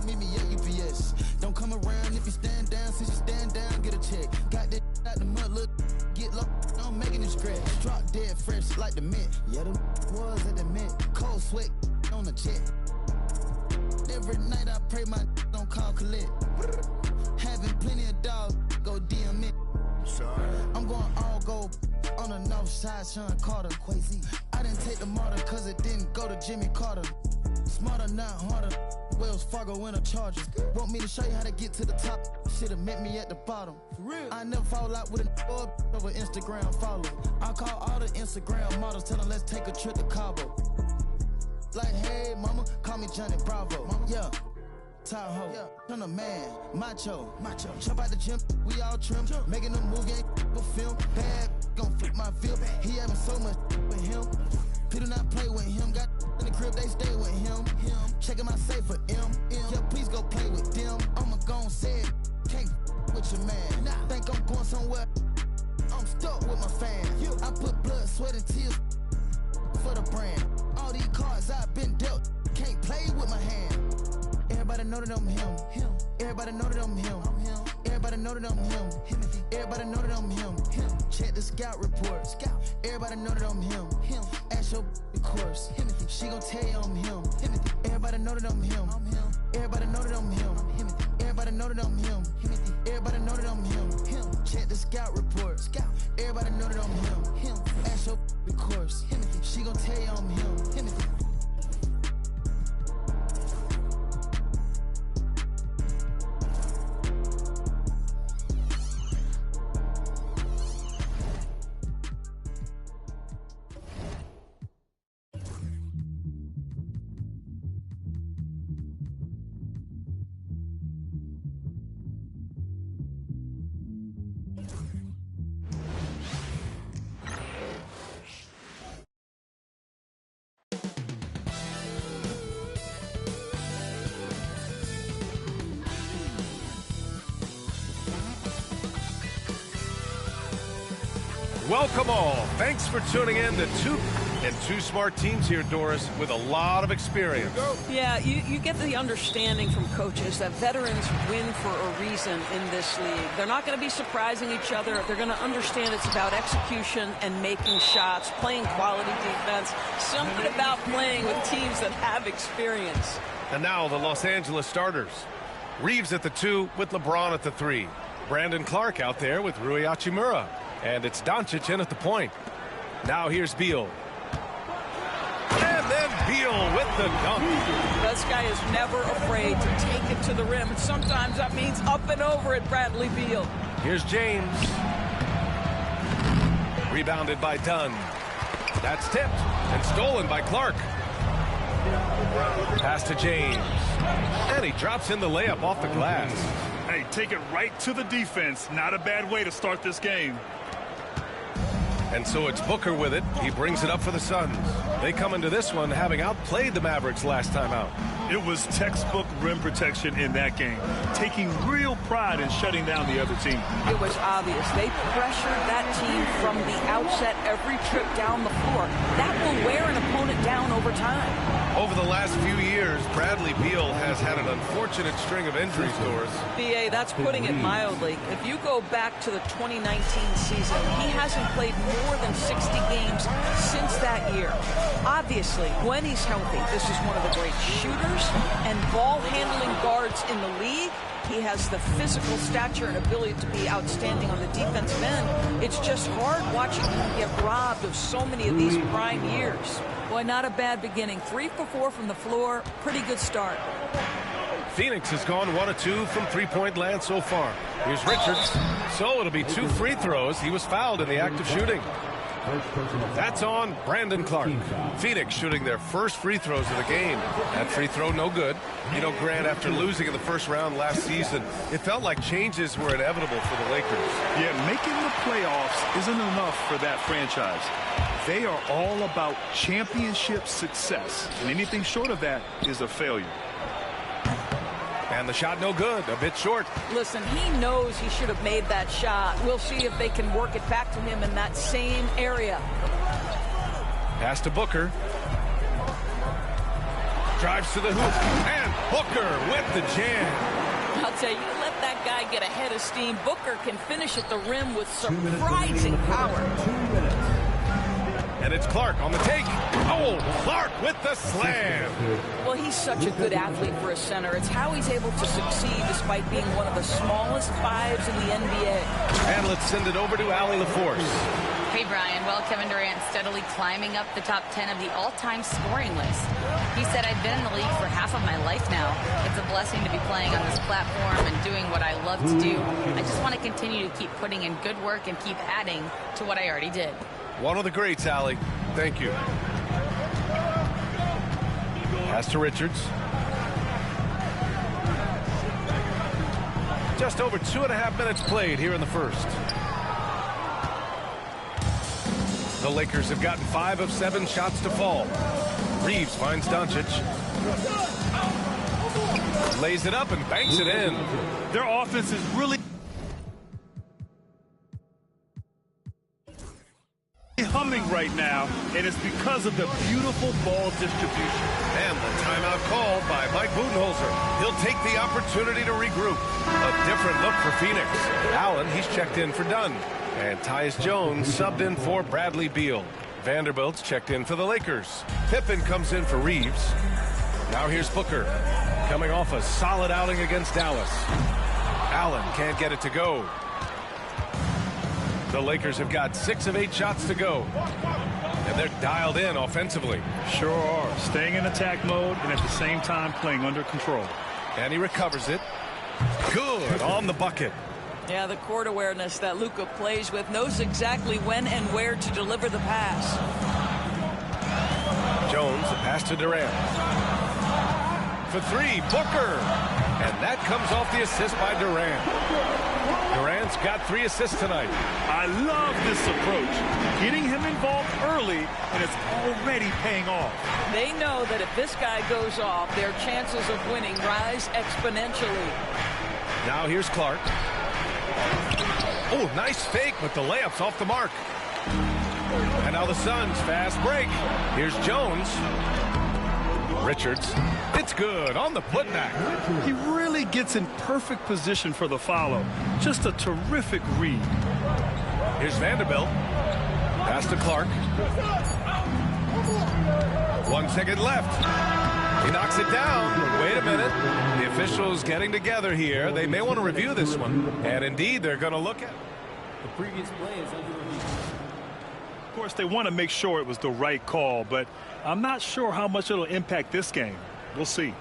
meet me at UPS. Don't come around if you stand down. Since you stand down, get a check. Got that out the mud, look, get low, I'm making it scratch. Drop dead fresh like the mint. Yeah, them was at the mint. Cold sweat on the jet. Every night I pray my don't call collect. Having plenty of dogs, go DM it. I'm going all gold on the north side, Sean Carter. Quasi. I didn't take the martyr cause it didn't go to Jimmy Carter. Smarter, not harder. Wells Fargo in a Charger. Want me to show you how to get to the top. Should've met me at the bottom. I never fall out with a over Instagram follow. I call all the Instagram models, tell them let's take a trip to Cabo. Like, hey, mama, call me Johnny Bravo. Mama. Yeah, Tahoe. Yeah. Turn a man, macho. Jump out the gym, we all trim. Making a movie, ain't a film. Bad, gon' flip my feel. He having so much with him. People not play with him. Got in the crib, they stay with him. Checking my safe for M. Yeah, please go play with them. I'ma gon' say it. Can't with your man. Think I'm going somewhere. I'm stuck with my fans. I put blood, sweat, and tears for the brand. All these cards I've been dealt, can't play with my hand. Everybody know that I'm him. Everybody know that I'm him. Everybody know that I'm him. Everybody know that I'm him. Check the scout report. Everybody know that I'm him. Ask your the course. She gon' tell you I'm him. Everybody know that I'm him. Everybody know that I'm him. Everybody know that I'm him. Everybody know that I'm him. Check the scout report. Everybody know that I'm him. Ask your the course. She gon' tell you I'm him. Welcome all. Thanks for tuning in to two smart teams here, Doris, with a lot of experience. Yeah, you get the understanding from coaches that veterans win for a reason in this league. They're not going to be surprising each other. They're going to understand it's about execution and making shots, playing quality defense, something about playing with teams that have experience. And now the Los Angeles starters. Reeves at the 2 with LeBron at the 3. Brandon Clark out there with Rui Hachimura. And it's Doncic in at the point. Now here's Beal. And then Beal with the dunk. This guy is never afraid to take it to the rim. And sometimes that means up and over at Bradley Beal. Here's James. Rebounded by Dunn. That's tipped and stolen by Clark. Pass to James. And he drops in the layup off the glass. Hey, take it right to the defense. Not a bad way to start this game. And so it's Booker with it. He brings it up for the Suns. They come into this one having outplayed the Mavericks last time out. It was textbook rim protection in that game, taking real pride in shutting down the other team. It was obvious. They pressured that team from the outset every trip down the floor. That will wear an opponent down over time. Over the last few years, Bradley Beal has had an unfortunate string of injuries, Doris. BA, that's putting it mildly. If you go back to the 2019 season, he hasn't played more than 60 games since that year. Obviously, when he's healthy, this is one of the great shooters and ball-handling guards in the league. He has the physical stature and ability to be outstanding on the defensive end. It's just hard watching him get robbed of so many of these prime years. Boy, not a bad beginning. 3 for 4 from the floor. Pretty good start. Phoenix has gone 1 of 2 from three-point land so far. Here's Richards. So it'll be 2 free throws. He was fouled in the act of shooting. That's on Brandon Clark. Phoenix shooting their first free throws of the game. That free throw no good. You know, Grant, after losing in the first round last season, it felt like changes were inevitable for the Lakers. Yeah, making the playoffs isn't enough for that franchise. They are all about championship success, and anything short of that is a failure. And the shot no good, a bit short. Listen, he knows he should have made that shot. We'll see if they can work it back to him in that same area. Pass to Booker. Drives to the hoop. And Booker with the jam. I'll tell you, let that guy get ahead of steam. Booker can finish at the rim with surprising power. And it's Clark on the take. Oh, Clark with the slam. Well, he's such a good athlete for a center. It's how he's able to succeed despite being one of the smallest fives in the NBA. And let's send it over to Allie LaForce. Hey, Brian. Well, Kevin Durant steadily climbing up the top 10 of the all-time scoring list. He said, I've been in the league for half of my life now. It's a blessing to be playing on this platform and doing what I love to do. I just want to continue to keep putting in good work and keep adding to what I already did. One of the greats, Allie. Thank you. Pass to Richards. Just over 2.5 minutes played here in the first. The Lakers have gotten 5 of 7 shots to fall. Reeves finds Doncic. Lays it up and banks it in. Their offense is really humming right now, and it's because of the beautiful ball distribution. And the timeout called by Mike Budenholzer. He'll take the opportunity to regroup. A different look for Phoenix. Allen, he's checked in for Dunn. And Tyus Jones subbed in for Bradley Beal. Vanderbilt's checked in for the Lakers. Pippen comes in for Reeves. Now here's Booker, coming off a solid outing against Dallas. Allen can't get it to go. The Lakers have got 6 of 8 shots to go. And they're dialed in offensively. Sure are. Staying in attack mode and at the same time playing under control. And he recovers it. Good on the bucket. Yeah, the court awareness that Luka plays with, knows exactly when and where to deliver the pass. Jones, a pass to Durant. For 3, Booker. And that comes off the assist by Durant. Durant's got 3 assists tonight. I love this approach. Getting him involved early, and it's already paying off. They know that if this guy goes off, their chances of winning rise exponentially. Now here's Clark. Oh, nice fake, but the layup's off the mark. And now the Suns fast break. Here's Jones. Richards. It's good on the putback. He really gets in perfect position for the follow. Just a terrific read. Here's Vanderbilt. Pass to Clark. 1 second left. He knocks it down. Wait a minute. The officials getting together here. They may want to review this one. And indeed, they're going to look at it. The previous play is under review. Of course, they want to make sure it was the right call, but I'm not sure how much it'll impact this game. We'll see.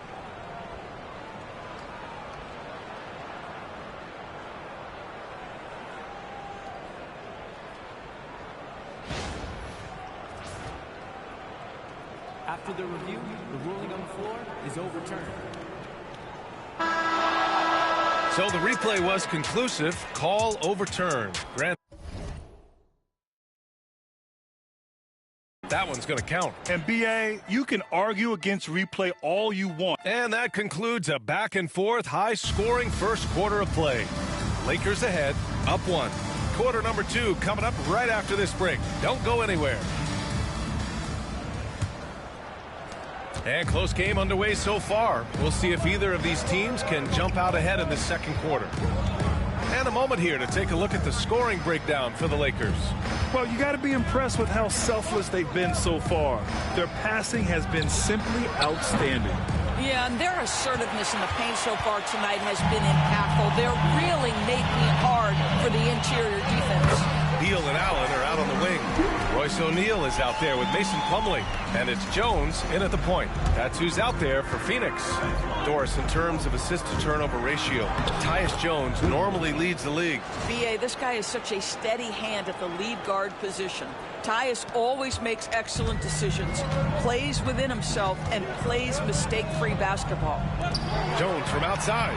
After the review, the ruling on the floor is overturned. So the replay was conclusive. Call overturned. Grant. That one's going to count. And BA, you can argue against replay all you want. And that concludes a back and forth, high-scoring first quarter of play. Lakers ahead, up 1. Quarter number 2 coming up right after this break. Don't go anywhere. And close game underway so far. We'll see if either of these teams can jump out ahead in the second quarter. And a moment here to take a look at the scoring breakdown for the Lakers. Well, you got to be impressed with how selfless they've been so far. Their passing has been simply outstanding. Yeah, and their assertiveness in the paint so far tonight has been impactful. They're really making it hard for the interior defense. Beal and Allen are out on the wing. Royce O'Neal is out there with Mason Plumlee. And it's Jones in at the point. That's who's out there for Phoenix. Doris, in terms of assist-to-turnover ratio, Tyus Jones normally leads the league. B.A., this guy is such a steady hand at the lead guard position. Tyus always makes excellent decisions, plays within himself, and plays mistake-free basketball. Jones from outside.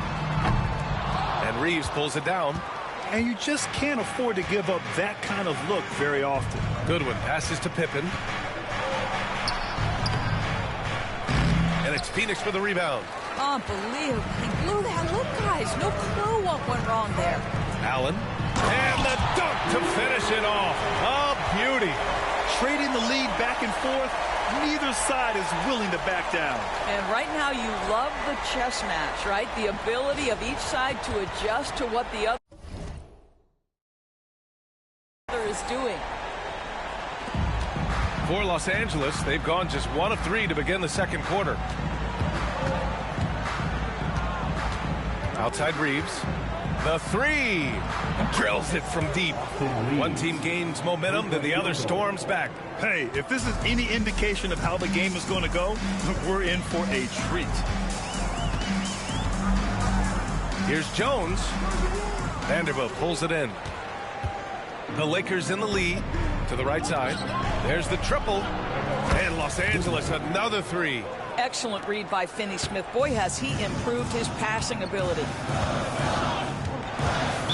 And Reeves pulls it down. And you just can't afford to give up that kind of look very often. Goodwin passes to Pippen. And it's Phoenix for the rebound. Unbelievable. He blew that look, guys. No clue what went wrong there. Allen. And the dunk to finish it off. A beauty. Trading the lead back and forth. Neither side is willing to back down. And right now you love the chess match, right? The ability of each side to adjust to what the other is doing. For Los Angeles, they've gone just 1 of 3 to begin the second quarter. Outside Reeves. The 3. Drills it from deep. One team gains momentum, then the other storms back. Hey, if this is any indication of how the game is going to go, we're in for a treat. Here's Jones. Vanderbilt pulls it in. The Lakers in the lead to the right side. There's the triple. And Los Angeles, another 3. Excellent read by Finney-Smith. Boy, has he improved his passing ability.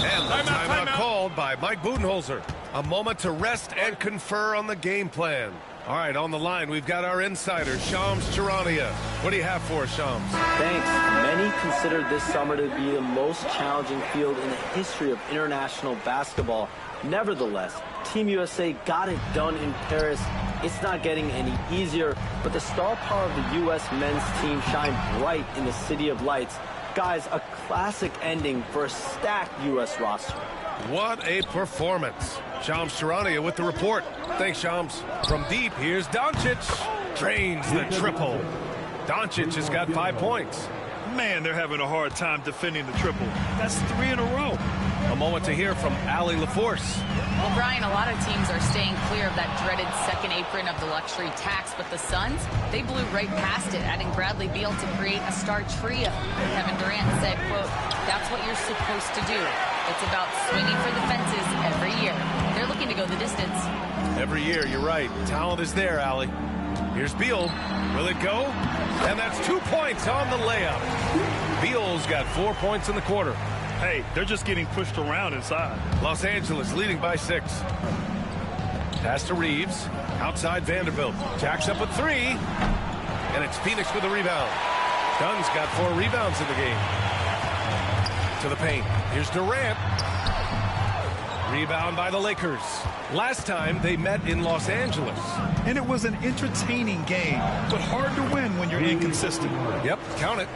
And the timeout called by Mike Budenholzer. A moment to rest and confer on the game plan. All right, on the line, we've got our insider, Shams Charania. What do you have for us, Shams? Thanks. Many consider this summer to be the most challenging field in the history of international basketball. Nevertheless, Team USA got it done in Paris. It's not getting any easier, but the star power of the U.S. men's team shined bright in the City of Lights. Guys, a classic ending for a stacked U.S. roster. What a performance. Shams Charania with the report. Thanks, Shams. From deep, here's Doncic. Drains the triple. Doncic has got 5 points. Man, they're having a hard time defending the triple. That's 3 in a row. A moment to hear from Allie LaForce. Well, Brian, a lot of teams are staying clear of that dreaded second apron of the luxury tax, but the Suns, they blew right past it, adding Bradley Beal to create a star trio. Kevin Durant said, quote, "That's what you're supposed to do. It's about swinging for the fences every year." They're looking to go the distance. Every year, you're right. Talent is there, Allie. Here's Beal. Will it go? And that's 2 points on the layup. Beal's got 4 points in the quarter. Hey, they're just getting pushed around inside. Los Angeles leading by 6. Pass to Reeves. Outside Vanderbilt. Jacks up with 3. And it's Phoenix with the rebound. Dunn's got 4 rebounds in the game. To the paint. Here's Durant. Rebound by the Lakers. Last time they met in Los Angeles. And it was an entertaining game, but hard to win when you're inconsistent. Yep, count it.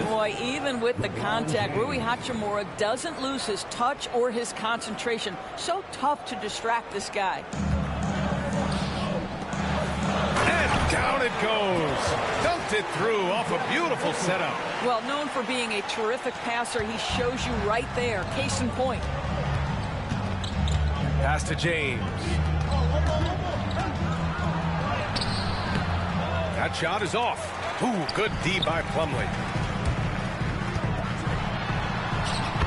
Boy, even with the contact, Rui Hachimura doesn't lose his touch or his concentration. So tough to distract this guy. And down it goes. Dunked it through off a beautiful setup. Well, known for being a terrific passer, he shows you right there. Case in point. Pass to James. That shot is off. Ooh, good D by Plumlee.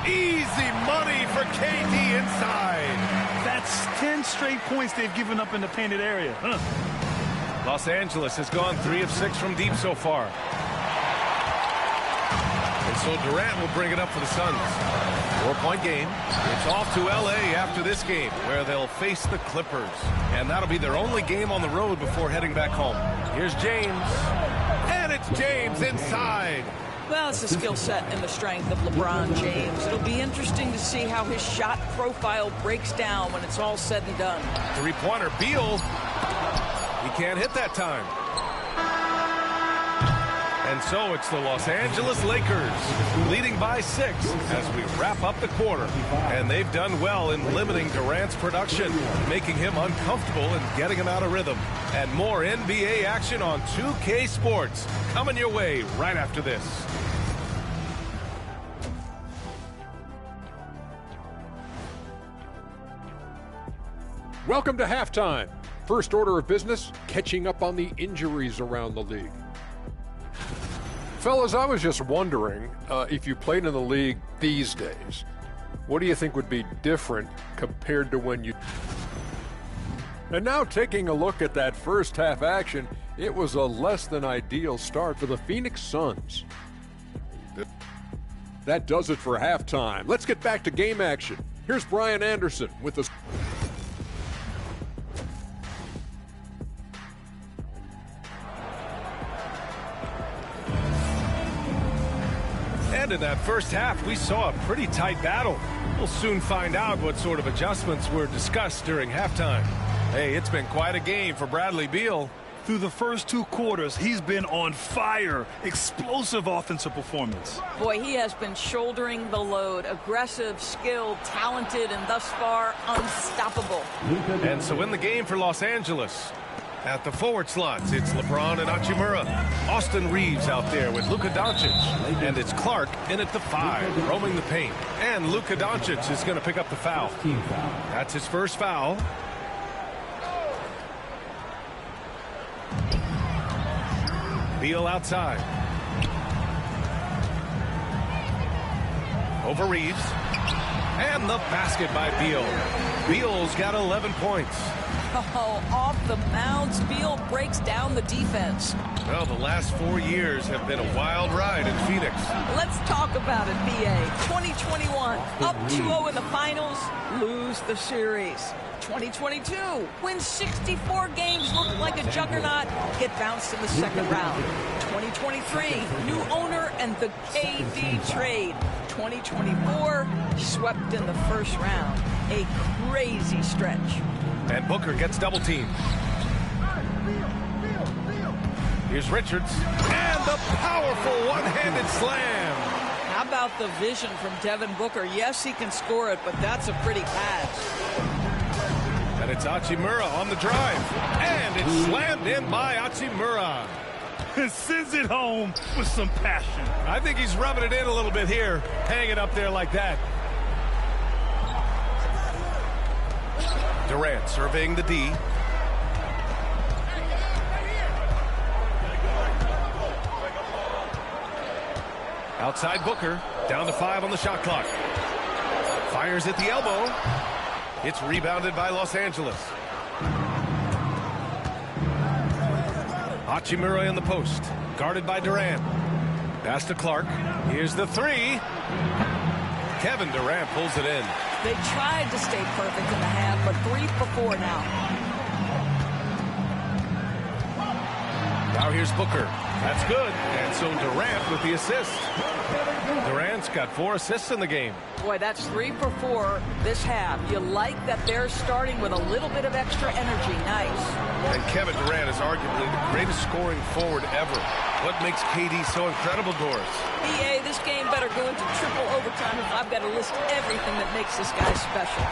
Easy money for KD inside. That's 10 straight points they've given up in the painted area. Los Angeles has gone 3 of 6 from deep so far. And so Durant will bring it up for the Suns. 4-point game. It's off to L.A. after this game, where they'll face the Clippers. And that'll be their only game on the road before heading back home. Here's James. And it's James inside. Well, it's the skill set and the strength of LeBron James. It'll be interesting to see how his shot profile breaks down when it's all said and done. Three-pointer, Beal. He can't hit that time. And so it's the Los Angeles Lakers leading by 6 as we wrap up the quarter. And they've done well in limiting Durant's production, making him uncomfortable and getting him out of rhythm. And more NBA action on 2K Sports coming your way right after this. Welcome to halftime. First order of business, catching up on the injuries around the league. Fellas, I was just wondering if you played in the league these days, what do you think would be different compared to when you... And now taking a look at that first half action, it was a less than ideal start for the Phoenix Suns. That does it for halftime. Let's get back to game action. Here's Brian Anderson with the... And in that first half, we saw a pretty tight battle. We'll soon find out what sort of adjustments were discussed during halftime. Hey, it's been quite a game for Bradley Beal. Through the first 2 quarters, he's been on fire. Explosive offensive performance. Boy, he has been shouldering the load. Aggressive, skilled, talented, and thus far unstoppable. And so in the game for Los Angeles, at the forward slots, it's LeBron and Hachimura. Austin Reeves out there with Luka Doncic. And it's Clark in at the 5, roaming the paint. And Luka Doncic is going to pick up the foul. That's his first foul. Beal outside. Over Reeves. And the basket by Beal. Beal's got 11 points. Oh, off the mounds, Beal breaks down the defense. Well, the last 4 years have been a wild ride in Phoenix. Let's talk about it, BA. 2021, up 2-0 in the finals, lose the series. 2022, win 64 games, look like a juggernaut, get bounced in the second round. 2023, new owner and the KD trade. 2024, swept in the first round. A crazy stretch. And Booker gets double teamed. Here's Richards. And the powerful one-handed slam. How about the vision from Devin Booker? Yes, he can score it, but that's a pretty pass. And it's Hachimura on the drive. And it's slammed in by Hachimura. Sends it home with some passion. I think he's rubbing it in a little bit here. Hang it up there like that. Durant surveying the D. Outside Booker. Down to 5 on the shot clock. Fires at the elbow. It's rebounded by Los Angeles. Hachimura in the post. Guarded by Durant. Pass to Clark. Here's the 3. Kevin Durant pulls it in. They tried to stay perfect in the half, but 3 for 4 now. Now here's Booker. That's good. And so Durant with the assist. Durant's got 4 assists in the game. Boy, that's 3 for 4 this half. You like that they're starting with a little bit of extra energy. Nice. And Kevin Durant is arguably the greatest scoring forward ever. What makes KD so incredible, Doris? EA, this game better go into triple overtime if I've got to list everything that makes this guy special.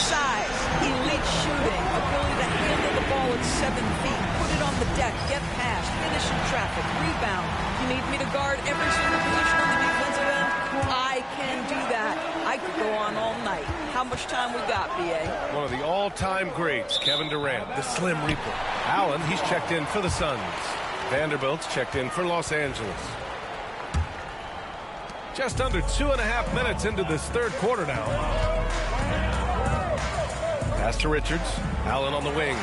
Size, elite shooting, ability to handle the ball at 7 feet, put it on the deck, get past, finish in traffic, rebound. every single position on the defensive end? I can do that. I could go on all night. How much time we got, B.A.? One of the all-time greats, Kevin Durant, the Slim Reaper. Allen, he's checked in for the Suns. Vanderbilt's checked in for Los Angeles. Just under 2.5 minutes into this third quarter now. Pass to Richards. Allen on the wing.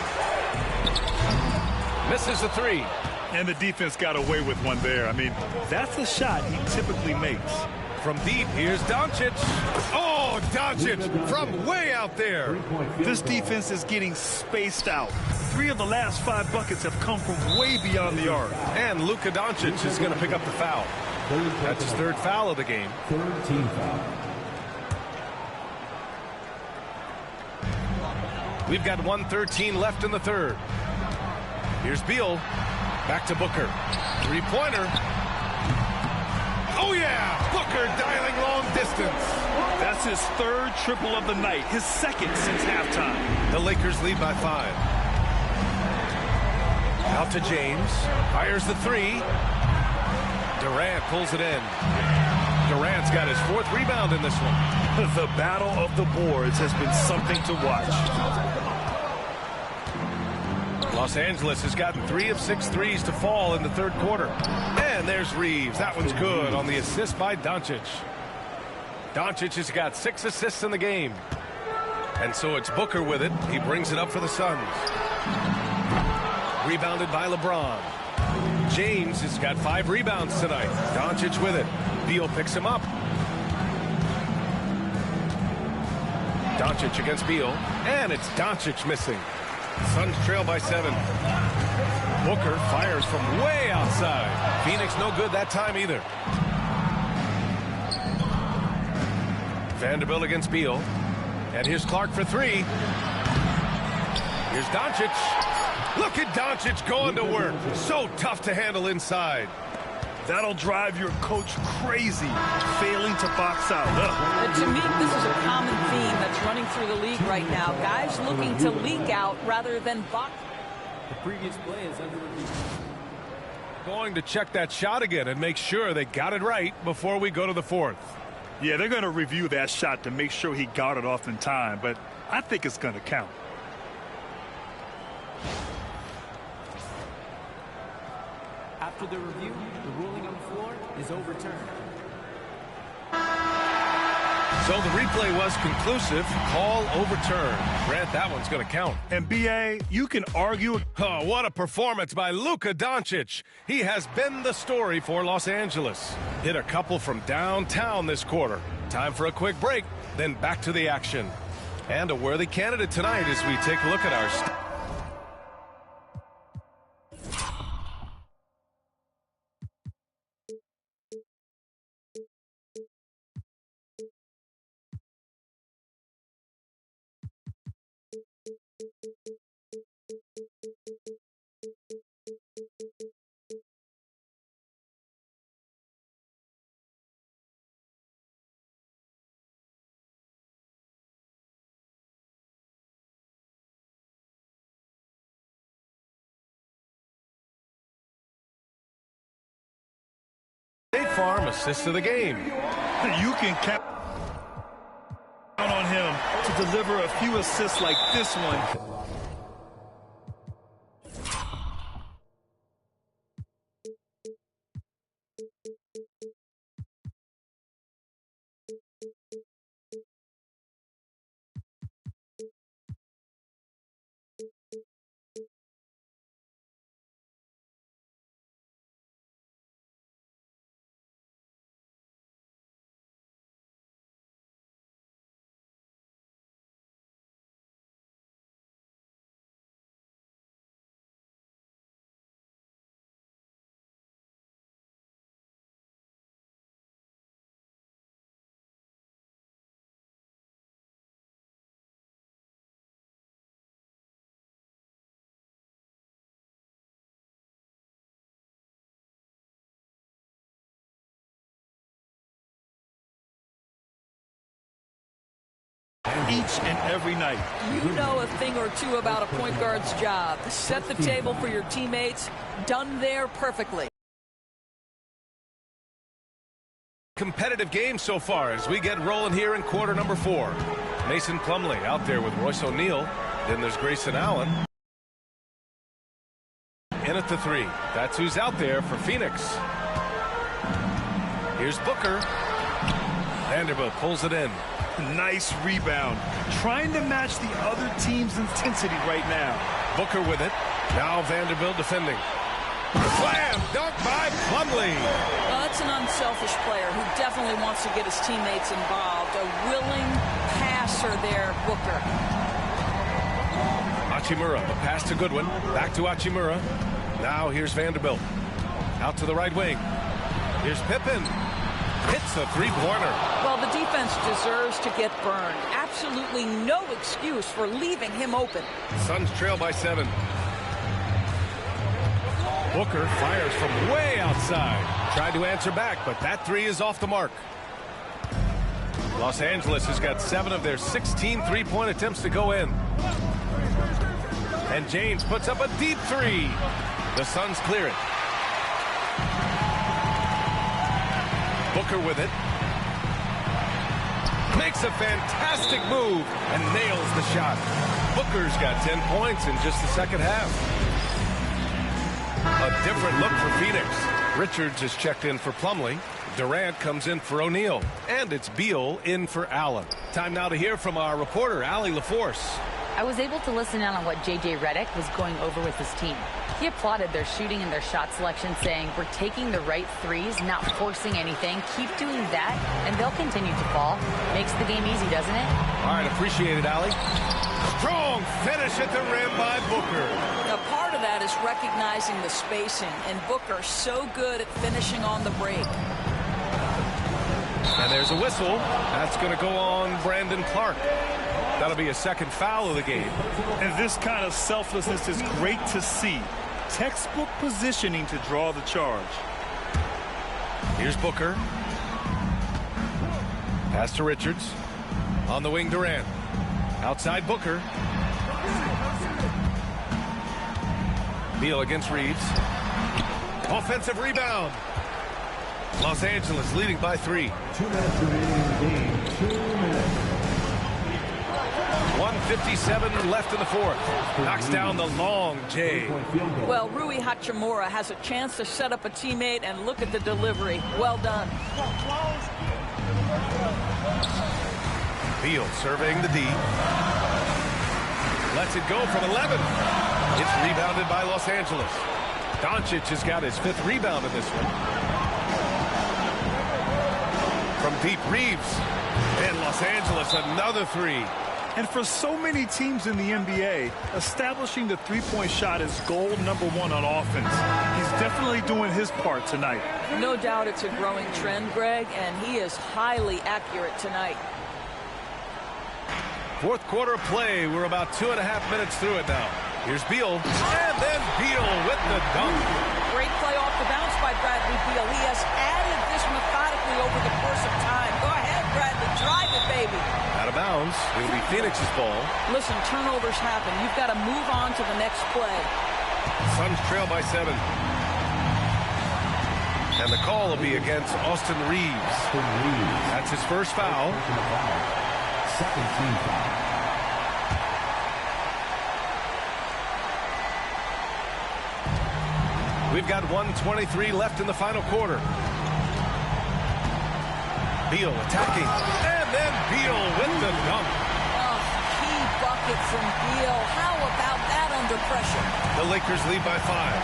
Misses the three. And the defense got away with one there. I mean, that's a shot he typically makes. From deep, here's Doncic. Oh, Doncic from way out there. This defense is getting spaced out. 3 of the last 5 buckets have come from way beyond the arc. And Luka Doncic is going to pick up the foul. That's his 3rd foul of the game. 3rd team foul. We've got 1:13 left in the third. Here's Beal. Back to Booker. 3-pointer. Oh, yeah! Booker dialing long distance. That's his 3rd triple of the night, his 2nd since halftime. The Lakers lead by 5. Out to James. Fires the 3. Durant pulls it in. Durant's got his 4th rebound in this one. The battle of the boards has been something to watch. Los Angeles has gotten 3 of 6 threes to fall in the third quarter. And there's Reeves. That one's good on the assist by Doncic. Doncic has got 6 assists in the game. And so it's Booker with it. He brings it up for the Suns. Rebounded by LeBron. James has got 5 rebounds tonight. Doncic with it. Beal picks him up. Doncic against Beal. And it's Doncic missing. Suns trail by 7. Booker fires from way outside. Phoenix no good that time either. Vanderbilt against Beal. And here's Clark for 3. Here's Doncic. Look at Doncic going to work. So tough to handle inside. That'll drive your coach crazy, failing to box out. To me, this is a common theme that's running through the league right now. Guys looking to leak out rather than box. The previous play is under review. Going to check that shot again and make sure they got it right before we go to the 4th. Yeah, they're going to review that shot to make sure he got it off in time, but I think it's going to count. After the review, the ruling on the floor is overturned. So the replay was conclusive. Call overturned. Grant, that one's going to count. And B.A., you can argue. Oh, what a performance by Luka Doncic. He has been the story for Los Angeles. Hit a couple from downtown this quarter. Time for a quick break, then back to the action. And a worthy candidate tonight as we take a look at our... State Farm assist of the game. You can count on him to deliver a few assists like this one. Each and every night. You know a thing or two about a point guard's job. Set the table for your teammates. Done there perfectly. Competitive game so far as we get rolling here in quarter number 4. Mason Plumlee out there with Royce O'Neal. Then there's Grayson Allen. In at the 3. That's who's out there for Phoenix. Here's Booker. Vanderbilt pulls it in. Nice rebound. Trying to match the other team's intensity right now. Booker with it. Now Vanderbilt defending. Slam! Dunk by Plumlee. Well, that's an unselfish player who definitely wants to get his teammates involved. A willing passer there, Booker. Hachimura, a pass to Goodwin. Back to Hachimura. Now here's Vanderbilt. Out to the right wing. Here's Pippen. Hits a three-pointer. Well, the defense deserves to get burned. Absolutely no excuse for leaving him open. Suns trail by 7. Booker fires from way outside. Tried to answer back, but that 3 is off the mark. Los Angeles has got 7 of their 16 three-point attempts to go in. And James puts up a deep 3. The Suns clear it. Booker with it. Makes a fantastic move and nails the shot. Booker's got 10 points in just the second half. A different look for Phoenix. Richards is checked in for Plumlee. Durant comes in for O'Neal. And it's Beal in for Allen. Time now to hear from our reporter, Allie LaForce. I was able to listen in on what J.J. Redick was going over with his team. He applauded their shooting and their shot selection, saying, "We're taking the right threes, not forcing anything. Keep doing that, and they'll continue to fall." Makes the game easy, doesn't it? All right, appreciate it, Allie. Strong finish at the rim by Booker. A part of that is recognizing the spacing, and Booker so good at finishing on the break. And there's a whistle. That's going to go on Brandon Clark. That'll be a second foul of the game. And this kind of selflessness is great to see. Textbook positioning to draw the charge. Here's Booker. Pass to Richards. On the wing, Durant. Outside Booker. Beal against Reeves. Offensive rebound. Los Angeles leading by 3. 2 minutes remaining in the game. 2 minutes. 1:57 left in the 4th. Knocks down the long J. Well, Rui Hachimura has a chance to set up a teammate, and look at the delivery. Well done. Beal surveying the D. Lets it go from 11. It's rebounded by Los Angeles. Doncic has got his 5th rebound in this one. From deep, Reeves. And Los Angeles, another 3. And for so many teams in the NBA, establishing the three-point shot is goal number 1 on offense. He's definitely doing his part tonight. No doubt it's a growing trend, Greg, and he is highly accurate tonight. 4th quarter of play. We're about 2.5 minutes through it now. Here's Beal. And then Beal with the dunk. Great play off the bounce by Bradley Beal. He has added this methodically over the course of time. Go ahead, Bradley. Drive it, baby. Out of bounds. It'll be Phoenix's ball. Listen, turnovers happen. You've got to move on to the next play. Suns trail by 7. And the call will be against Austin Reeves. That's his first foul. Second team foul. We've got 1:23 left in the final quarter. Beal attacking. And then Beal with the dunk. Oh, key bucket from Beal. How about that under pressure? The Lakers lead by 5.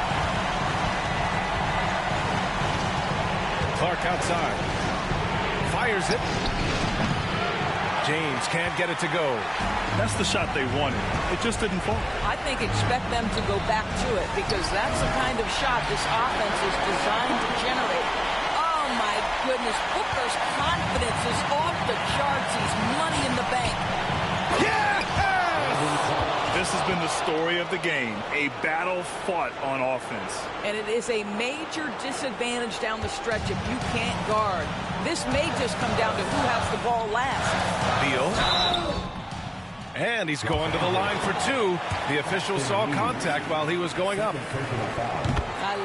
Clark outside. Fires it. James can't get it to go. That's the shot they wanted. It just didn't fall. I think expect them to go back to it, because that's the kind of shot this offense is designed to generate. Oh, my goodness. Booker's confidence is off the charts. He's money in the bank. Yeah! This has been the story of the game. A battle fought on offense. And it is a major disadvantage down the stretch if you can't guard. This may just come down to who has the ball last. Beal. And he's going to the line for 2. The official saw contact while he was going up.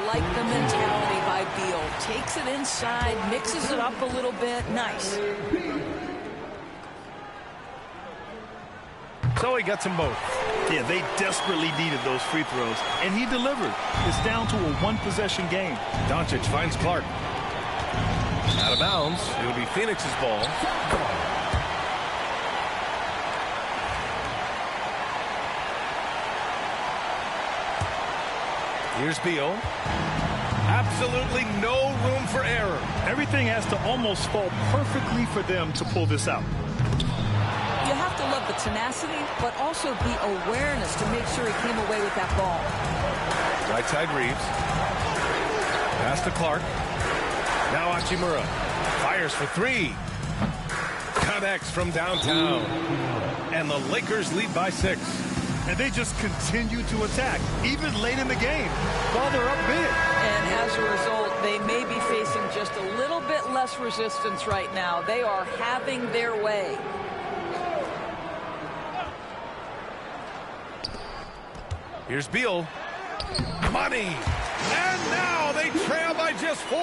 like the mentality by Beal. Takes it inside, mixes it up a little bit. Nice. So he gets them both. Yeah, they desperately needed those free throws, and he delivered. It's down to a one-possession game. Doncic finds Clark. Out of bounds. It'll be Phoenix's ball. Here's Beal. Absolutely no room for error. Everything has to almost fall perfectly for them to pull this out. You have to love the tenacity, but also the awareness to make sure he came away with that ball. Right side Reeves. Pass to Clark. Now Hachimura. Fires for three. Connects from downtown. And the Lakers lead by 6. And they just continue to attack, even late in the game, while they're up big. And as a result, they may be facing just a little bit less resistance right now. They are having their way. Here's Beal. Money. And now they trail by just 4.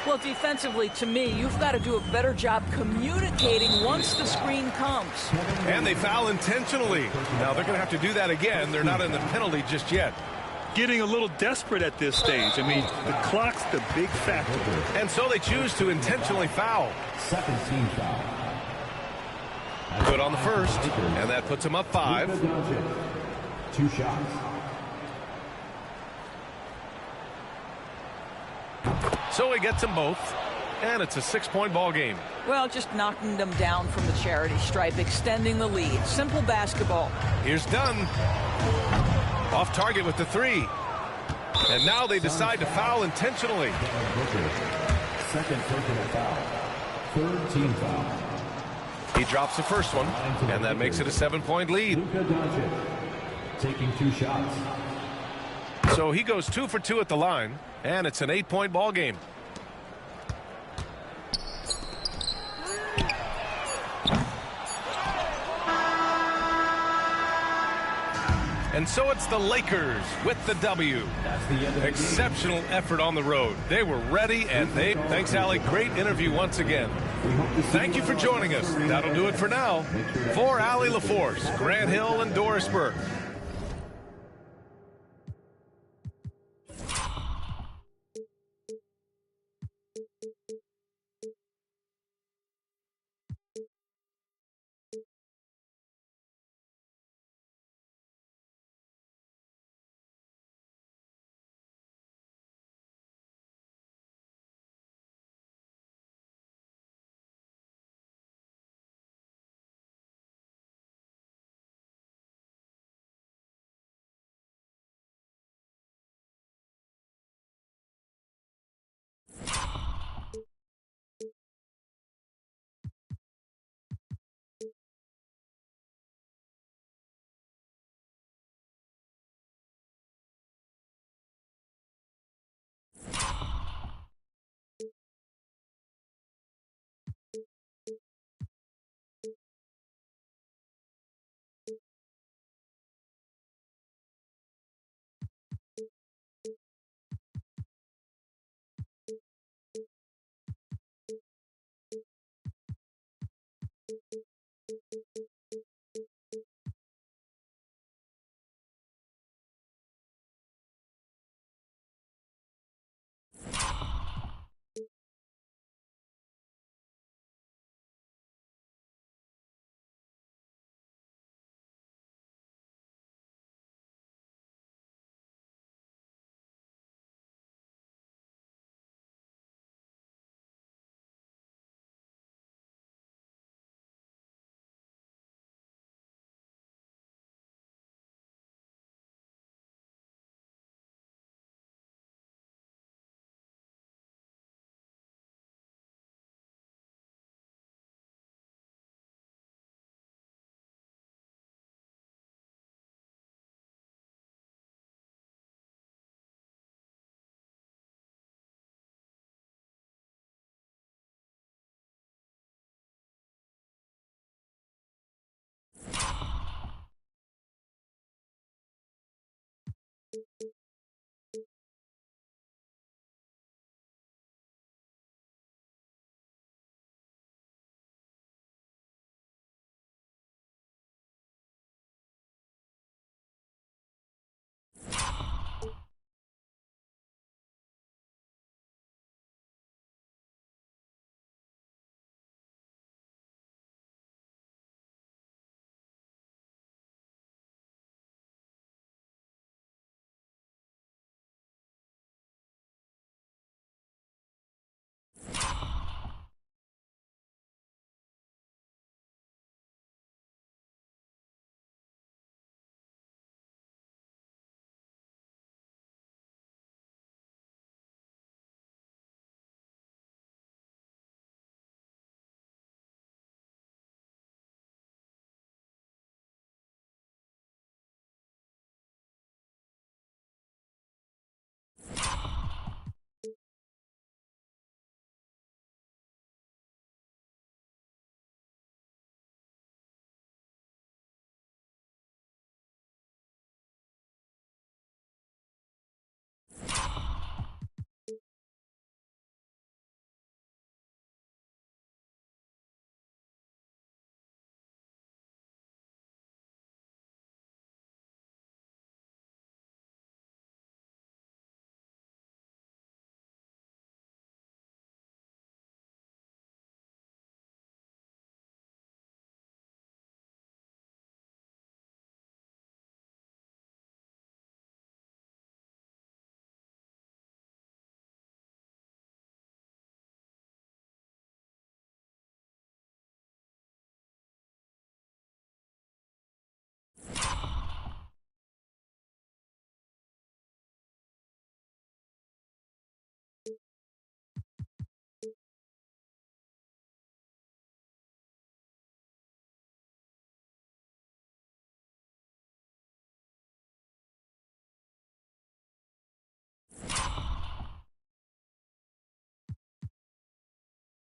Well, defensively, to me, you've got to do a better job communicating once the screen comes. And they foul intentionally. Now they're going to have to do that again. They're not in the penalty just yet. Getting a little desperate at this stage. I mean, the clock's the big factor. And so they choose to intentionally foul. Second team foul. Good on the first. And that puts them up 5. 2 shots. So he gets them both, and it's a 6-point ball game. Well, just knocking them down from the charity stripe, extending the lead. Simple basketball. Here's Dunn. Off target with the 3. And now they decide to foul intentionally. Second personal foul. Third team foul. He drops the first one, and that makes it a 7-point lead. Luka Doncic taking 2 shots. So he goes 2 for 2 at the line, and it's an 8-point ball game. And so it's the Lakers with the W. Exceptional effort on the road. They were ready, and thanks, Allie. Great interview once again. Thank you for joining us. That'll do it for now. For Allie LaForce, Grant Hill, and Doris Burke.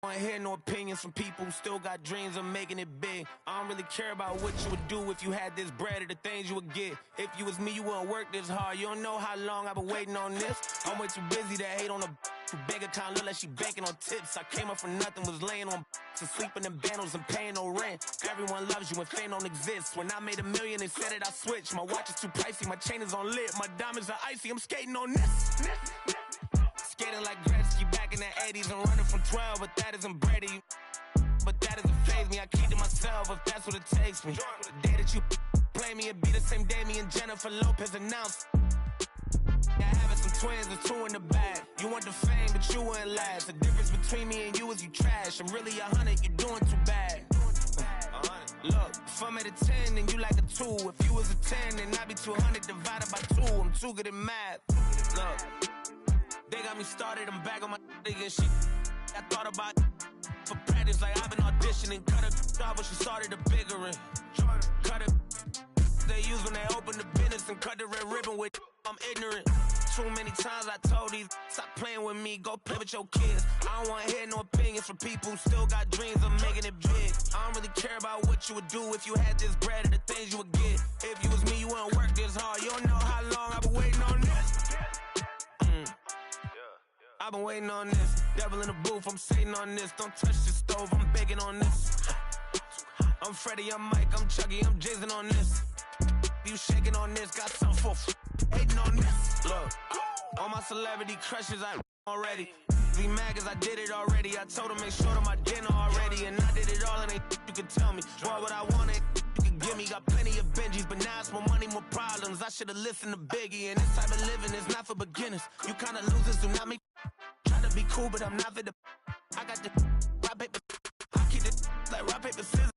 I don't hear no opinions from people who still got dreams of making it big. I don't really care about what you would do if you had this bread or the things you would get. If you was me, you wouldn't work this hard. You don't know how long I've been waiting on this. I'm way too busy to hate on a bank account, look like she banking on tips. I came up from nothing, was laying on and sleeping in bundles and paying no rent. Everyone loves you when fame don't exist. When I made $1 million, they said that I switched. My watch is too pricey, my chain is on lit, my diamonds are icy. I'm skating on this. Skating like Gretzky back in the 80s and running from 12, but that isn't Brady. But that doesn't faze me, I keep to myself if that's what it takes me. The day that you play me, it be the same day me and Jennifer Lopez announced. Yeah, having some twins, there's 2 in the bag. You want the fame, but you wouldn't last. The difference between me and you is you trash. I'm really 100, you're doing too bad. Look, if I'm at a 10, then you like a 2. If you was a 10, then I'd be 200 divided by 2. I'm too good at math. Look. They got me started, I'm back on my again shit. I thought about for practice like I've been auditioning. Cut it off when she started the biggering. Cut it they use when they open the business and cut the red ribbon with I'm ignorant. Too many times I told these stop playing with me, go play with your kids. I don't want to hear no opinions from people who still got dreams of making it big. I don't really care about what you would do if you had this bread or the things you would get. If you was me, you wouldn't work this hard. You don't know how long I've been waiting on this. I've been waiting on this. Devil in the booth, I'm sitting on this. Don't touch the stove, I'm begging on this. I'm Freddie, I'm Mike, I'm Chucky, I'm jizzing on this. You shaking on this, got something for hating on this. Look, all my celebrity crushes, I already. Be mad cause I did it already. I told them make sure to my dinner already. And I did it all and you could tell me. Boy, what I want ain't you can give me. Got plenty of Benjis, but now it's more money, more problems. I should've listened to Biggie. And this type of living is not for beginners. You kinda losers do not make try to be cool, but I'm not for the I got the rock paper. I keep it like rock paper scissors.